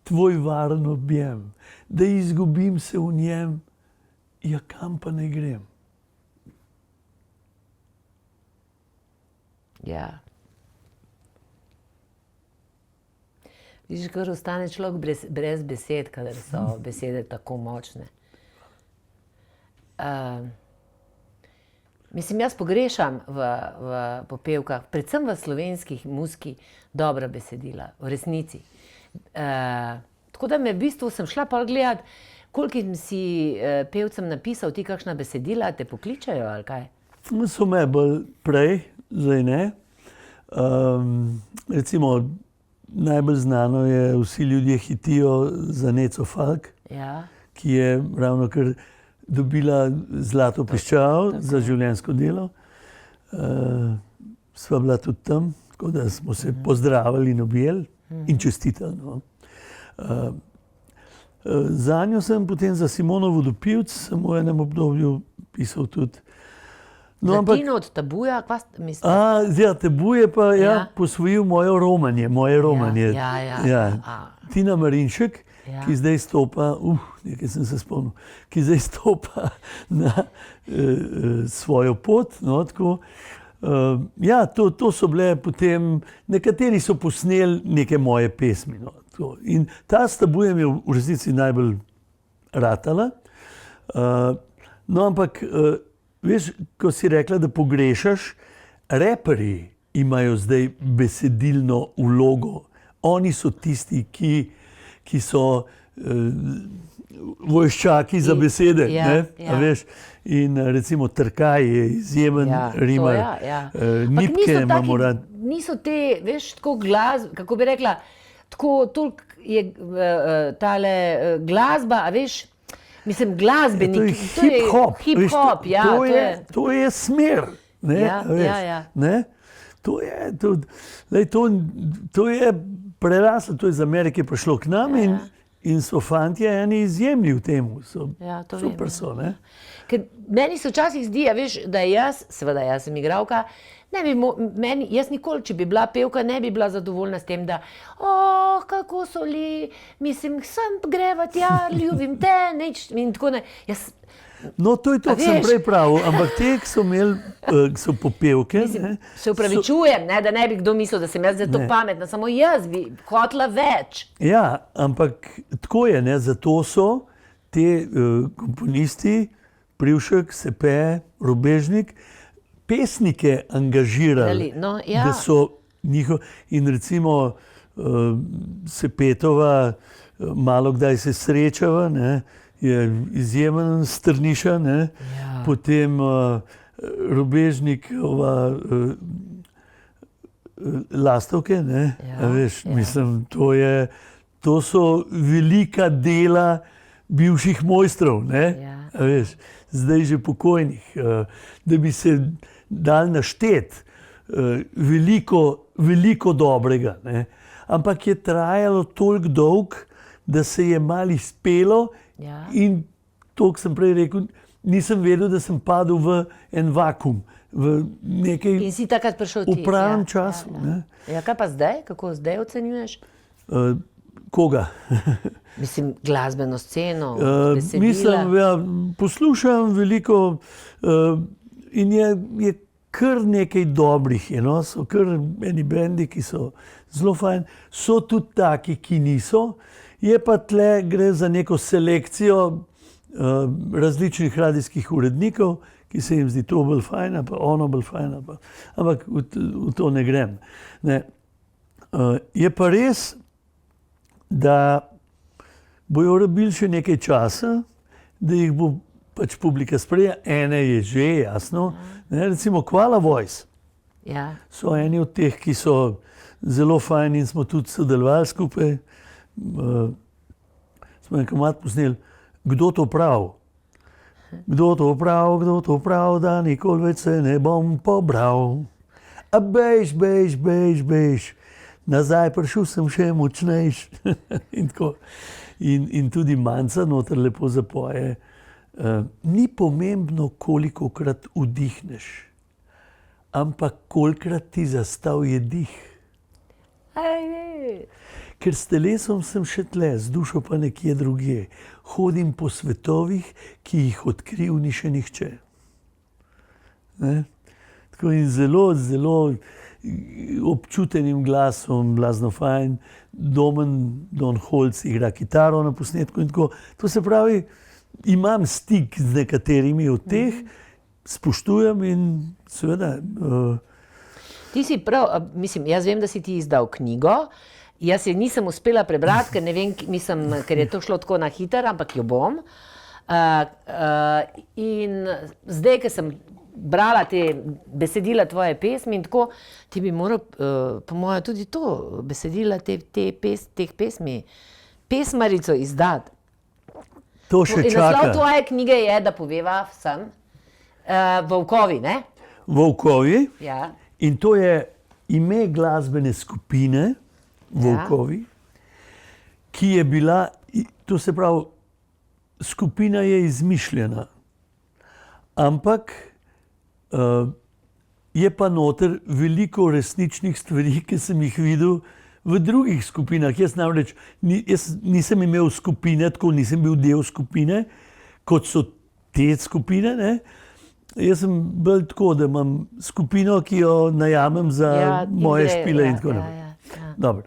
Speaker 2: tvoj varen objem, da izgubim se v njem, ja kam pa ne grem.
Speaker 1: Ja. Vidiš, kar ostane človek brez besed, kadar so besede tako močne. Mislim, jaz pogrešam v popevkah, predvsem v slovenskih muziki, dobra besedila, v resnici. Tako da me v bistvu sem šla pol gledat, kolikim si pevcem napisal ti kakšna besedila, te pokličajo ali kaj?
Speaker 2: So me bolj prej, zdaj ne. Recimo, najbolj znano je Vsi ljudje hitijo za Neco Falk,
Speaker 1: Ja.
Speaker 2: ki je ravnokar dobila zlato piščal za življenjsko delo. Sva bila tudi tam, tako da smo se pozdravili in objeli in čestitali. No. Zanjo sem potem za Simono Vodopivec, sem v enem obdobju pisal tudi.
Speaker 1: No, Tino od Tabuja, kva mislim?
Speaker 2: Ja, Tabuje pa posvojil moje romanje. Tina Marinšek, ki zdaj stopa, nekaj sem se spomnil, ki zdaj stopa na svojo pot. No, tako. To so bile potem, nekateri so posneli neke moje pesmi. No, in ta s Tabujem je v resnici najbolj ratala. No, ampak veš, ko si rekla, da pogrešaš, reperji imajo zdaj besedilno vlogo. Oni so tisti, ki so vojščaki za besede. A veš? In recimo Trkaj je izjemen rimar. Nipke imamo rad.
Speaker 1: Niso te, veš, tako kako bi rekla, toliko je tale glasba, a veš, mislim, glasbenik.
Speaker 2: To je hip-hop. To je smer. To je preraslo, to je iz Amerike prišlo k nam in so fantje eni izjemni v tem. Super so, ne?
Speaker 1: Ker meni se včasih zdi, veš, da jaz sem igralka, jaz nikoli, če bi bila pevka, ne bi bila zadovoljna s tem, da kako so mislim, sem greva tja, ljubim te, in tako ne.
Speaker 2: No, to je to, kar sem prej pravil, ampak te, ki so imeli, so popevke.
Speaker 1: Se upravičujem, da ne bi kdo mislil, da sem jaz zdaj to pametna, samo jaz bi hotela več.
Speaker 2: Ja, ampak tako je, zato so te komponisti, Privšek, Sepe, Robežnik, pesnike angažirali, da so in recimo Sepetova, malo kdaj se srečava, je izjemen strniša, potem Robežnikova Lastovke, veš, mislim, to so velika dela bivših mojstrov, veš, zdaj že pokojnih, da bi se dal naštet veliko dobrega, ampak je trajalo toliko dolg, da se je malo izpelo. In to, kar sem prej rekel, nisem vedel, da sem padel v en vakuum, v nekaj
Speaker 1: in si takrat prišel ti.
Speaker 2: V pravem času.
Speaker 1: Kaj pa zdaj? Kako zdaj ocenjuješ?
Speaker 2: Koga?
Speaker 1: Mislim, glasbeno sceno, besedila.
Speaker 2: Mislim, poslušam veliko in je kar nekaj dobrih. So kar eni bendi, ki so zelo fajn. So tudi taki, ki niso. Je pa tle, gre za neko selekcijo različnih radijskih urednikov, ki se jim zdi to bolj fajn, pa ono bolj fajn. Ampak v to ne grem. Je pa res, da bojo rabili še nekaj časa, da jih bo pač publika sprejela. Ene je že, jasno. Ne, recimo Koala Voice
Speaker 1: Ja.
Speaker 2: so eni od teh, ki so zelo fajni in smo tudi sodelovali skupaj. Smo en komad posneli, kdo to prav? Kdo to prav, da nikoli več se ne bom pobral. A bež, nazaj prišel sem še močnejš. in, tako. In tudi Manca noter lepo zapoje. Ni pomembno, kolikokrat vdihneš, ampak kolikrat ti zastavi dih. Ker s telesom sem še tle, z dušo pa nekje drugje. Hodim po svetovih, ki jih odkril ni še nihče. Ne? Tako in zelo, zelo občutenim glasom, blazno fajn. Don Holc igra kitaro na posnetku in tako. To se pravi, imam stik z nekaterimi od teh, spoštujem in seveda...
Speaker 1: Ti si prav, mislim, jaz vem, da si ti izdal knjigo, jaz je nisem uspela prebrati, ker ne vem, mislim, ker je to šlo tako na hitro, ampak jo bom. In zdaj, ker sem brala te besedila tvoje pesmi in tako, ti bi moral, po mojem, tudi to besedila teh pesmi, pesmarico izdati.
Speaker 2: To še
Speaker 1: In
Speaker 2: čaka.
Speaker 1: naslov tvoje knjige je, da poveva vsem, Volkovi, ne?
Speaker 2: Volkovi.
Speaker 1: Ja.
Speaker 2: In to je ime glasbene skupine Volkovi, ki je bila, to se pravi, skupina je izmišljena, ampak je pa noter veliko resničnih stvari, ki sem jih videl v drugih skupinah. Jaz namreč jaz nisem imel skupine, tako nisem bil del skupine, kot so te skupine, ne. Jaz sem bolj tako, da imam skupino, ki jo najamem za moje špile in tako naprej. Dobro.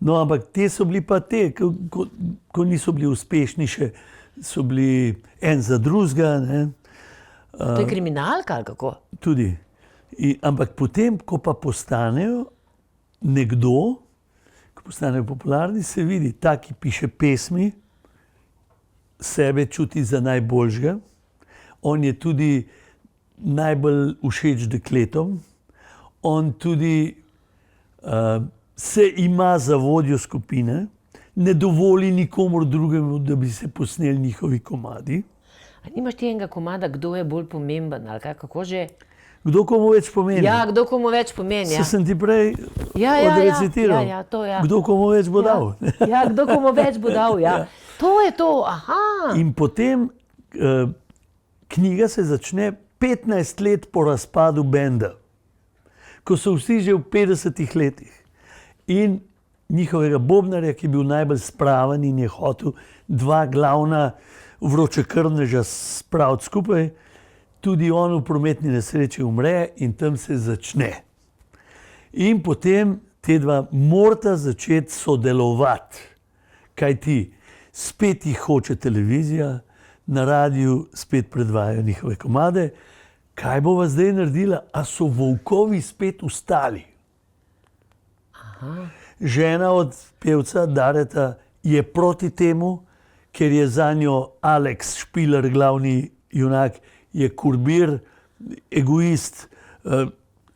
Speaker 2: No, ampak te so bili pa te, ko niso bili uspešni še, so bili en za drugega, ne.
Speaker 1: To je kriminalka ali kako?
Speaker 2: Tudi. Ampak potem, ko pa postanejo nekdo, ko postanejo popularni, se vidi, ta, ki piše pesmi, sebe čuti za najboljšega. On je tudi najbolj všeč dekletom. On tudi se ima za vodjo skupine, ne dovoli nikomur drugemu, da bi se posneli njihovi komadi.
Speaker 1: A nimaš ti enega komada, kdo je bolj pomemben ali kako že?
Speaker 2: Kdo komu več pomeni?
Speaker 1: Ja, kdo komu več pomeni, ja.
Speaker 2: Se sem ti prej odrecitiral.
Speaker 1: To, ja.
Speaker 2: Kdo komu več bo dal.
Speaker 1: Ja, kdo komu več bo dal, ja. To je to, aha.
Speaker 2: In potem knjiga se začne 15 let po razpadu benda, ko so vsi že v 50 letih. In njihovega bobnarja, ki je bil najbolj spraven in je hotel dva glavna vročekrvneža spraviti skupaj, tudi on v prometni nesreči umre in tam se začne. In potem te dva morata začeti sodelovati, kajti spet jih hoče televizija, na radiju spet predvajajo njihove komade. Kaj bova zdaj naredila? A so Volkovi spet ustali? Žena od pevca Dareta je proti temu, ker je zanjo Alex Špiler, glavni junak, je kurbir, egoist,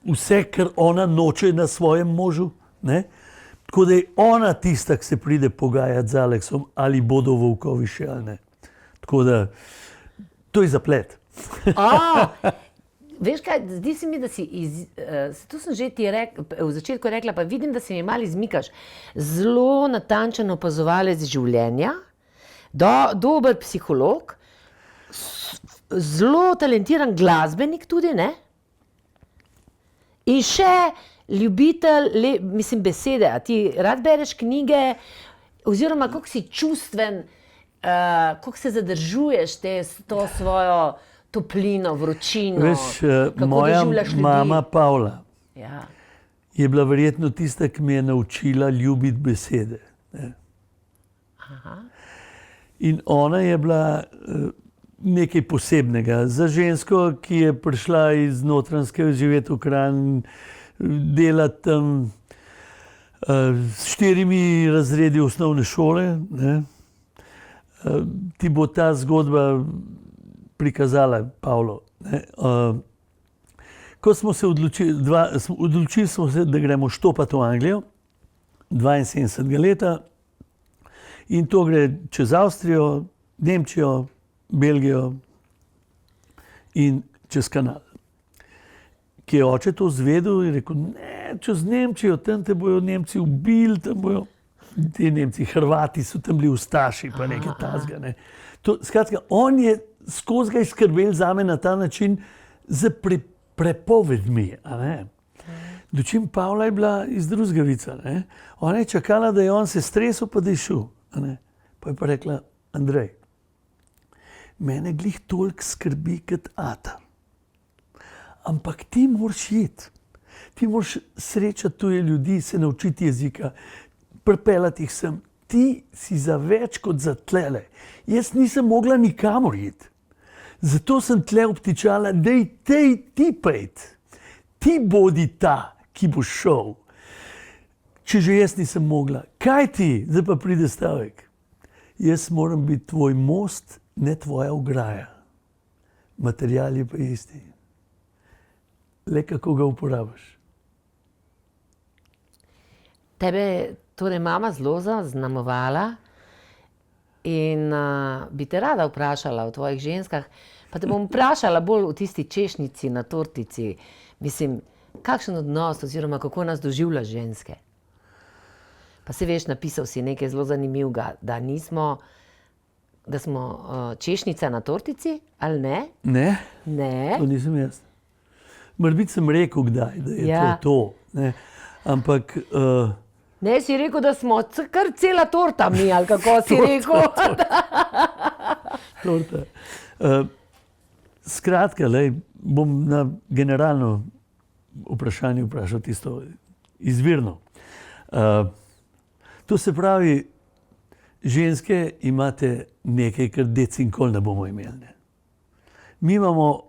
Speaker 2: vse, kar ona noče na svojem možu. Ne? Tako da je ona tista, ki se pride pogajati z Aleksom, ali bodo Volkovi še ali ne. Tako da, to je zaplet.
Speaker 1: Veš kaj, zdi se mi, da si, to sem že ti v začetku rekla, pa vidim, da se mi malo izmikaš. Zelo natančen opazovalec življenja, dober psiholog, zelo talentiran glasbenik tudi, ne? In še ljubitelj, mislim, besede. A ti rad bereš knjige, oziroma koliko si čustven, koliko se zadržuješ to svojo toplino, vročino.
Speaker 2: Veš, moja mama Pavla je bila verjetno tista, ki me je naučila ljubiti besede. Ne? In ona je bila nekaj posebnega. Za žensko, ki je prišla iz Notranjske živeti v Kranj, delati tam s 4 razredi osnovne šole, ne? ti bo ta zgodba prikazala, Pavlo. Ne? Ko smo se odločili smo se, da gremo štopati v Anglijo, 72 leta, in to gre čez Avstrijo, Nemčijo, Belgijo in čez kanal. Ki je oče to zvedel in rekel, ne, čez Nemčijo, tam te bojo Nemci ubili, tam bojo ti Nemci, Hrvati so tam bili ustaši, pa nekaj tazga. Ne. Skratka, on je skozi ga skrbel zame na ta način z prepovedmi. Dočim Pavla je bila iz drugega vica. Ne. Ona je čakala, da je on se stresel, pa da je šel. Pa je pa rekla, Andrej, mene glih toliko skrbi kot ata. Ampak ti moraš iti. Ti moraš srečati tuje ljudi, se naučiti jezika, pripeljati jih sem. Ti si za več kot za tlele. Jaz nisem mogla nikamor iti. Zato sem tle obtičala, dej ti pejt. Ti bodi ta, ki boš šel. Če že jaz nisem mogla. Kaj ti? Zdaj pa pride stavek. Jaz moram biti tvoj most, ne tvoja ograja. Material je pa isti. Le kako ga uporabiš.
Speaker 1: Tebe torej mama zelo zaznamovala in bi te rada vprašala o tvojih ženskah, pa te bom vprašala bolj o tisti češnjici na tortici. Mislim, kakšen odnos oziroma kako nas doživlja ženske? Pa se veš, napisal si nekaj zelo zanimivega, da smo češnjica na tortici, ali ne?
Speaker 2: Ne,
Speaker 1: Ne.
Speaker 2: to nisem jaz. Morbiti sem rekel kdaj, da je to. Ne. Ampak
Speaker 1: Ne, si rekel, da smo kar cela torta mi, ali kako si rekel?
Speaker 2: torta. Skratka, bom na generalno vprašanje vprašal tisto izvirno. To se pravi, ženske imate nekaj, kar decinkoli ne bomo imeli. Ne. Mi imamo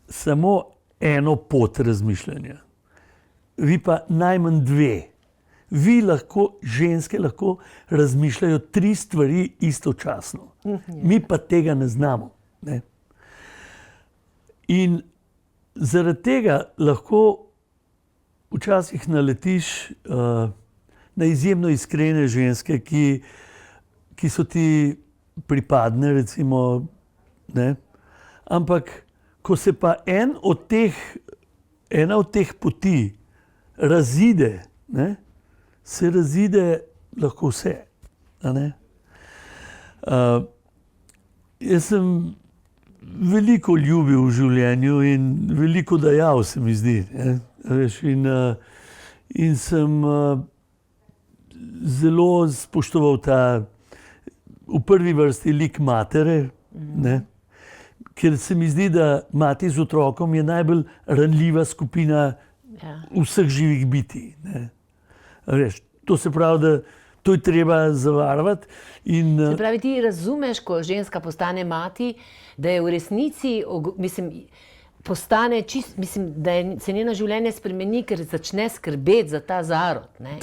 Speaker 2: samo eno pot razmišljanja. Vi pa najmanj dve. Ženske lahko razmišljajo 3 stvari istočasno. Mi pa tega ne znamo. Ne. In zaradi tega lahko včasih naletiš na izjemno iskrene ženske, ki so ti pripadne, recimo, ne. Ampak ko se pa ena od teh poti razide, ne, se razide lahko vse. Jaz sem veliko ljubil v življenju in veliko dajal, se mi zdi. In sem zelo spoštoval v prvi vrsti lik matere, ne, ker se mi zdi, da mati z otrokom je najbolj ranljiva skupina vseh živih bitij. Ne. To se pravi, da to je treba zavarovati.
Speaker 1: Se pravi, ti razumeš, ko ženska postane mati, da je v resnici, da se njeno življenje spremeni, ker začne skrbeti za ta zarod. Ne?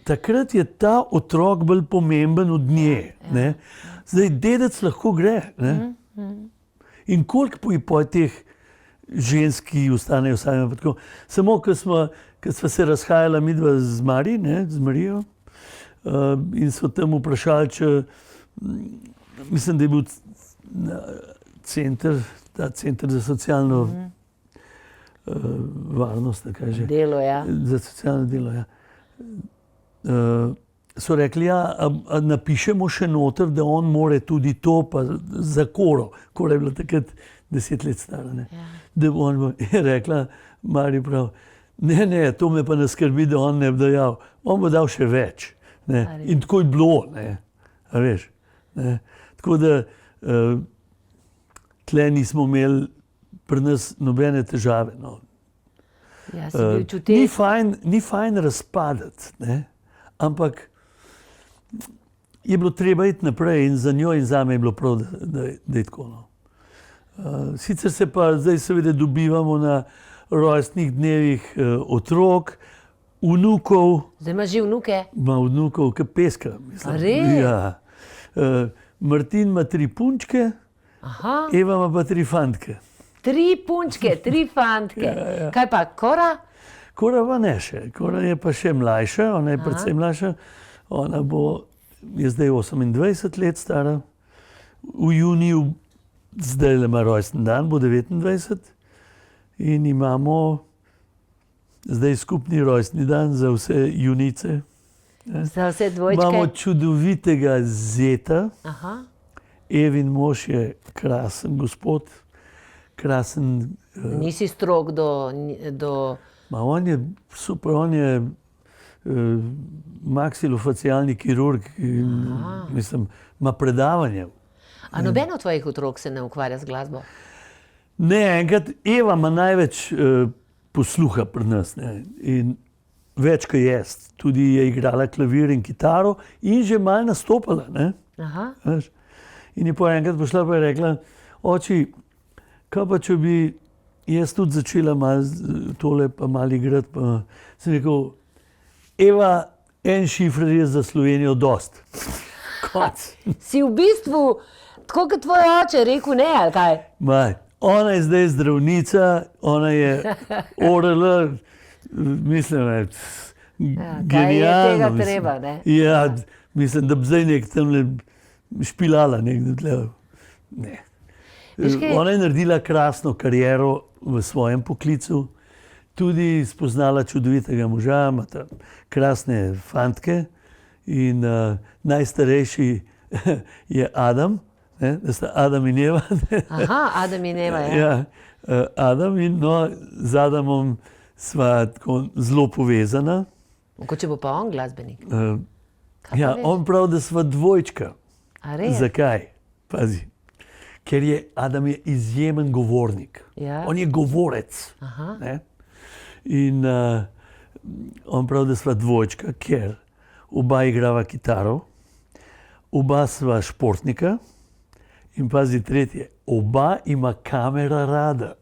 Speaker 2: Takrat je ta otrok bolj pomemben od nje. Ne? Zdaj, dedec lahko gre. Ne? In koliko po teh žensk, ki ostanejo same. Samo, ko sva se razhajala midva z Marijo, in so tam vprašali, mislim, da je bil ta center za socialno varnost,
Speaker 1: delo, ja.
Speaker 2: Za socialno delo, ja. So rekli, a napišemo še noter, da on more tudi to, pa za Koro. Kora je bila takrat 10 let stara. Ne? Ja. Da on je rekla, Marija prav, ne, to me pa ne skrbi, da on ne bi dajal. On bo dal še več. Ne? In tako je bilo. Ne? A veš? Ne? Tako da tle nismo imeli pri nas nobene težave. No.
Speaker 1: Ja,
Speaker 2: ni fajn razpadati, ne? Ampak je bilo treba iti naprej in za njo in zame je bilo prav, da je tako. No. Sicer se pa zdaj seveda dobivamo na rojstnih dnevih otrok, vnukov.
Speaker 1: Zdaj imaš že vnuke?
Speaker 2: Ima vnukov, kot peska.
Speaker 1: Res?
Speaker 2: Ja. Martin ima 3 punčke,
Speaker 1: Aha,
Speaker 2: Eva ima pa 3 fantke.
Speaker 1: 3 punčke, 3 fantke.
Speaker 2: Ja.
Speaker 1: Kaj pa, Kora?
Speaker 2: Kora pa ne še, Kora je pa še mlajša, ona je precej mlajša. Ona je zdaj 28 let stara. V juniju zdaj le ima rojsten dan, bo 29. In imamo zdaj skupni rojstni dan za vse junice.
Speaker 1: Za vse dvojčke?
Speaker 2: Imamo čudovitega zeta.
Speaker 1: Aha.
Speaker 2: Evin mož je krasen gospod, krasen.
Speaker 1: Nisi strog do...
Speaker 2: On je super, on je maksilofacialni kirurg in mislim, ima predavanje.
Speaker 1: A noben od tvojih otrok se ne ukvarja z glasbo?
Speaker 2: Ne, enkrat Eva ima največ posluha pri nas, ne, in več kot jaz. Tudi je igrala klavir in kitaro in že malo nastopala, ne.
Speaker 1: Aha.
Speaker 2: Veš. In je po enkrat prišla pa je rekla, oči, kaj pa če bi jaz tudi začela malo tole pa malo igrati, pa sem rekel, Eva, en šifrer je za Slovenijo dost. Konc.
Speaker 1: Si v bistvu, tako kot tvoj oče, rekel ne, ali kaj?
Speaker 2: Maj, ona je zdaj zdravnica, ona je ORL, mislim, da je
Speaker 1: Kaj je
Speaker 2: genialno.
Speaker 1: tega treba, ne?
Speaker 2: Ja, mislim, da bi zdaj nek tamle špilala nekdo tle. Ne.
Speaker 1: Veš kaj?
Speaker 2: Ona je naredila krasno kariero v svojem poklicu, tudi spoznala čudovitega moža, ima tam krasne fantke in najstarejši je Adam, ne, da sta Adam in Eva.
Speaker 1: Aha, Adam in Eva, ja.
Speaker 2: Ja, Adam in z Adamom sva tako zelo povezana.
Speaker 1: Mogoče bo pa on glasbenik. Kaj pa
Speaker 2: Ja,
Speaker 1: veš?
Speaker 2: on pravi, da sva dvojčka.
Speaker 1: A res?
Speaker 2: Zakaj? Pazi. Ker je Adam je izjemen govornik.
Speaker 1: Ja.
Speaker 2: On je govorec.
Speaker 1: Aha.
Speaker 2: Ne? In on pravi, da sva dvojčka, ker oba igrava kitaro, oba sva športnika in pazi tretje, oba ima kamera rada.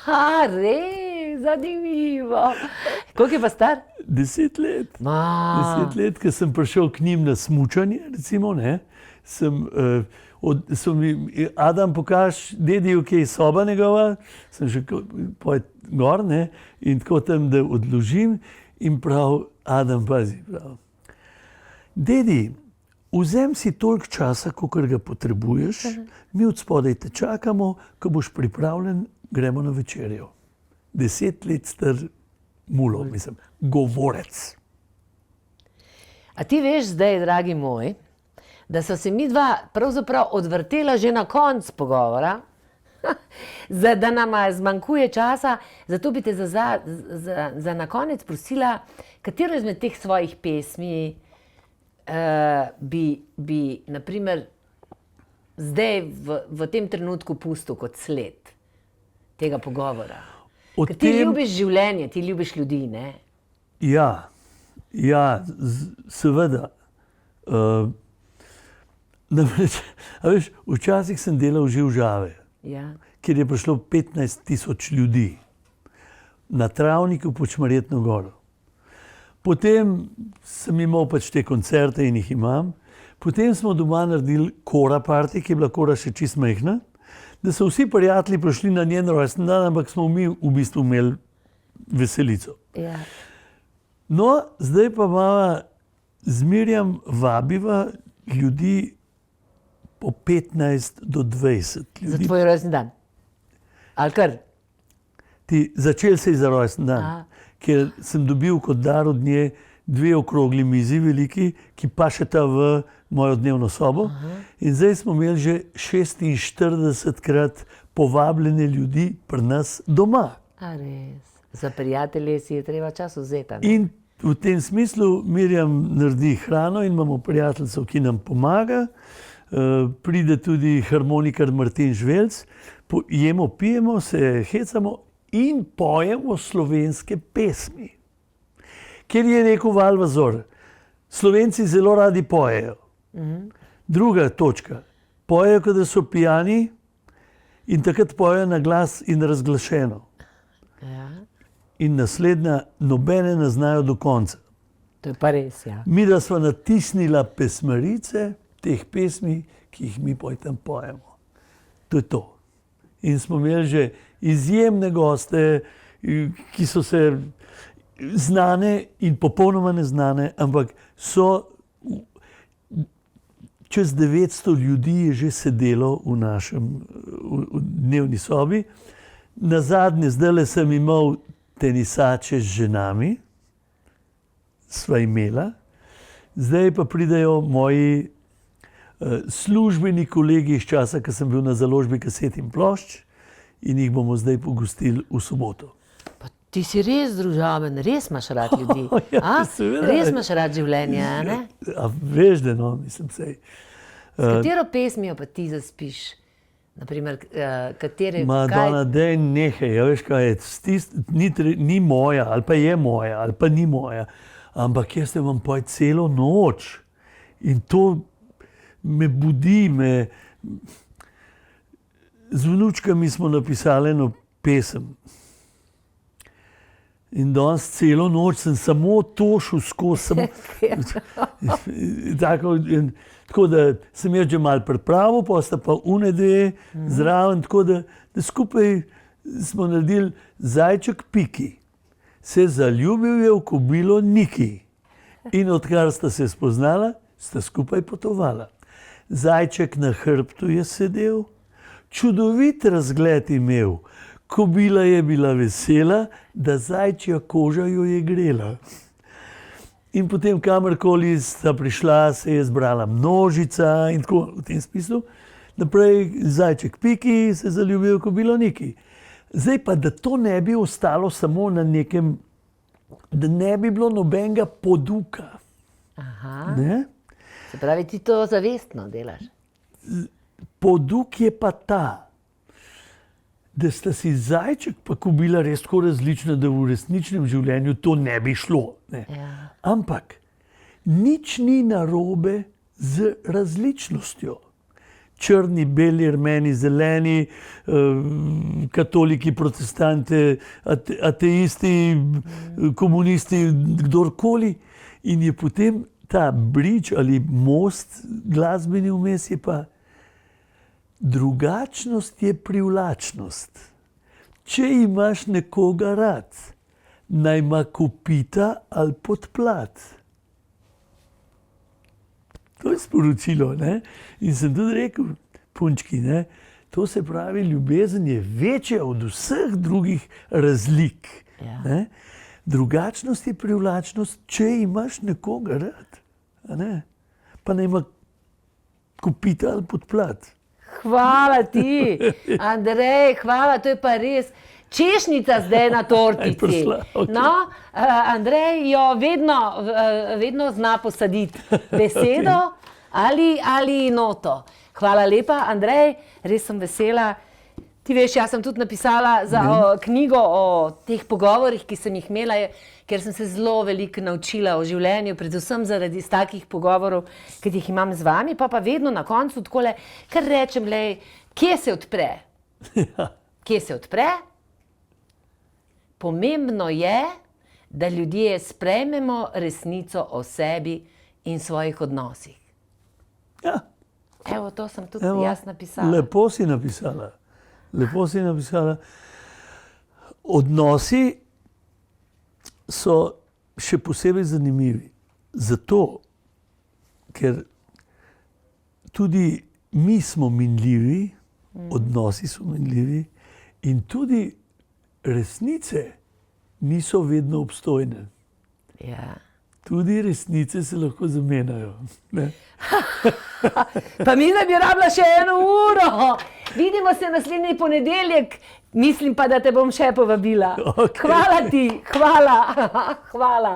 Speaker 1: Ha, res, zanimivo. Koliko je pa star?
Speaker 2: 10 let.
Speaker 1: Ma.
Speaker 2: 10 let, ko sem prišel k njim na smučanje, recimo, ne, so mi, Adam, pokaž dediju, kje je soba njegova, sem že gor, ne, in tako tam, da odložim in prav, Adam, pazi, prav. Dedi, vzem si toliko časa, kolikor ga potrebuješ, mi od spodaj te čakamo, ko boš pripravljen, gremo na večerjo. 10 let star mulo, mislim, govorec.
Speaker 1: A ti veš zdaj, dragi moj, da so se midva pravzaprav odvrtela že na konc pogovora, da nama zmanjkuje časa, zato bi te za na konec prosila, katero izmed teh svojih pesmi bi naprimer zdaj v tem trenutku pustil kot sled tega pogovora. Ker ti ljubiš življenje, ti ljubiš ljudi, ne?
Speaker 2: Ja, seveda. Namreč, a veš, včasih sem delal živžave,
Speaker 1: Ja.
Speaker 2: kjer je prišlo 15.000 ljudi na travniku pod Šmarjetno goro. Potem sem imel pač te koncerte in jih imam. Potem smo doma naredili Kora party, ki je bila Kora še čist majhna, da so vsi prijatelji prišli na njen rojsten dan, ampak smo mi v bistvu imeli veselico.
Speaker 1: Ja.
Speaker 2: No, zdaj pa mama z Mirjam vabiva ljudi po 15 do 20
Speaker 1: Za
Speaker 2: ljudi.
Speaker 1: tvoj rojstni dan. Ali kar?
Speaker 2: Začel se je za rojsten dan,
Speaker 1: Aha.
Speaker 2: ker sem dobil kot dar od nje 2 okrogli mizi veliki, ki pašeta v mojo dnevno sobo. In zdaj smo imeli že 46krat povabljene ljudi pri nas doma.
Speaker 1: A res. Za prijatelje si je treba čas vzeti.
Speaker 2: In v tem smislu Mirjam naredi hrano in imamo prijateljico, ki nam pomaga. Pride tudi harmonikar Martin Žvelc, jemo, pijemo, se hecamo in pojemo slovenske pesmi. Ker je rekel Valvazor, Slovenci zelo radi pojejo. Druga točka, pojejo, kot da so pijani in takrat pojejo na glas in razglašeno.
Speaker 1: Ja.
Speaker 2: In naslednja, nobene ne znajo do konca.
Speaker 1: To je pa res, ja.
Speaker 2: Mi, da smo natisnila pesmarice teh pesmi, ki jih mi tam pojemo. To je to. In smo imeli že izjemne goste, ki so se znane in popolnoma neznane, ampak so čez 900 ljudi je že sedelo v v dnevni sobi. Nazadnje, zdajle sem imel tenisače z ženami, sva imela, zdaj pa pridejo moji službeni kolegi iz časa, ko sem bil na založbi kaset in plošč, in jih bomo zdaj pogostili v soboto.
Speaker 1: Pa ti si res družaben, res imaš rad ljudi.
Speaker 2: Ja, seveda.
Speaker 1: Res imaš rad življenje, a ne?
Speaker 2: Veš, da no, mislim sej.
Speaker 1: S katero pesmijo pa ti zaspiš? Naprimer, katere...
Speaker 2: Madonna, daj nehaj, ja, veš kaj je, ni moja, ali pa je moja, ali pa ni moja, ampak jaz te vam poj celo noč in to me budi, z vnučkami smo napisali eno pesem in danes celo noč sem samo to šel skozi, tako da sem jaz že malo pripravil, pa sta pa dve zraven, tako da skupaj smo naredili Zajček Piki. Se zaljubil je v kobilo Niki in odkar sta se spoznala, sta skupaj potovala. Zajček na hrbtu je sedel, čudovit razgled imel, kobila je bila vesela, da zajčja koža jo je grela. In potem kamorkoli sta prišla, se je zbrala množica in tako v tem smislu. Naprej Zajček Piki se zaljubil v kobilo Niki. Zdaj pa, da to ne bi ostalo samo na nekem, da ne bi bilo nobenega poduka.
Speaker 1: Aha.
Speaker 2: Ne?
Speaker 1: Se pravi, ti to zavestno delaš?
Speaker 2: Poduk je pa ta, da sta si zajček pa kobila res tako različna, da v resničnem življenju to ne bi šlo. Ne?
Speaker 1: Ja.
Speaker 2: Ampak nič ni narobe z različnostjo. Črni, beli, rumeni, zeleni, katoliki, protestanti, ateisti, komunisti, kdorkoli. In je potem ta bridge ali most glasbeni vmes je pa drugačnost je privlačnost. Če imaš nekoga rad, naj ima kopita ali podplat. To je sporočilo, ne? In sem tudi rekel, punčki, ne? To se pravi, ljubezen je večja od vseh drugih razlik.
Speaker 1: Ja.
Speaker 2: Ne? Drugačnost je privlačnost, če imaš nekoga rad. A ne? Pa naj ima kopita ali podplat.
Speaker 1: Hvala ti, Andrej, hvala, to je pa res češnjica zdaj na tortici.
Speaker 2: prišla, okej.
Speaker 1: No, Andrej jo vedno zna posaditi besedo ali noto. Hvala lepa, Andrej, res sem vesela. Ti veš, jaz sem tudi napisala za knjigo o teh pogovorih, ki sem jih imela, ker sem se zelo veliko naučila o življenju, predvsem zaradi takih pogovorov, ki jih imam z vami, pa vedno na koncu takole, kar rečem, lej, kje se odpre? Kje se odpre? Pomembno je, da ljudje sprejmemo resnico o sebi in svojih odnosih.
Speaker 2: Ja.
Speaker 1: Evo, to sem tudi jaz napisala.
Speaker 2: Lepo si napisala. Lepo si napisala. Odnosi so še posebej zanimivi. Zato, ker tudi mi smo minljivi, odnosi so minljivi in tudi resnice niso vedno obstojne.
Speaker 1: Ja.
Speaker 2: Tudi resnice se lahko zamenjajo. Ne?
Speaker 1: Pa mi da bi rabila še 1 uro. Vidimo se naslednji ponedeljek, mislim pa, da te bom še povabila.
Speaker 2: Okay.
Speaker 1: Hvala ti, hvala, hvala.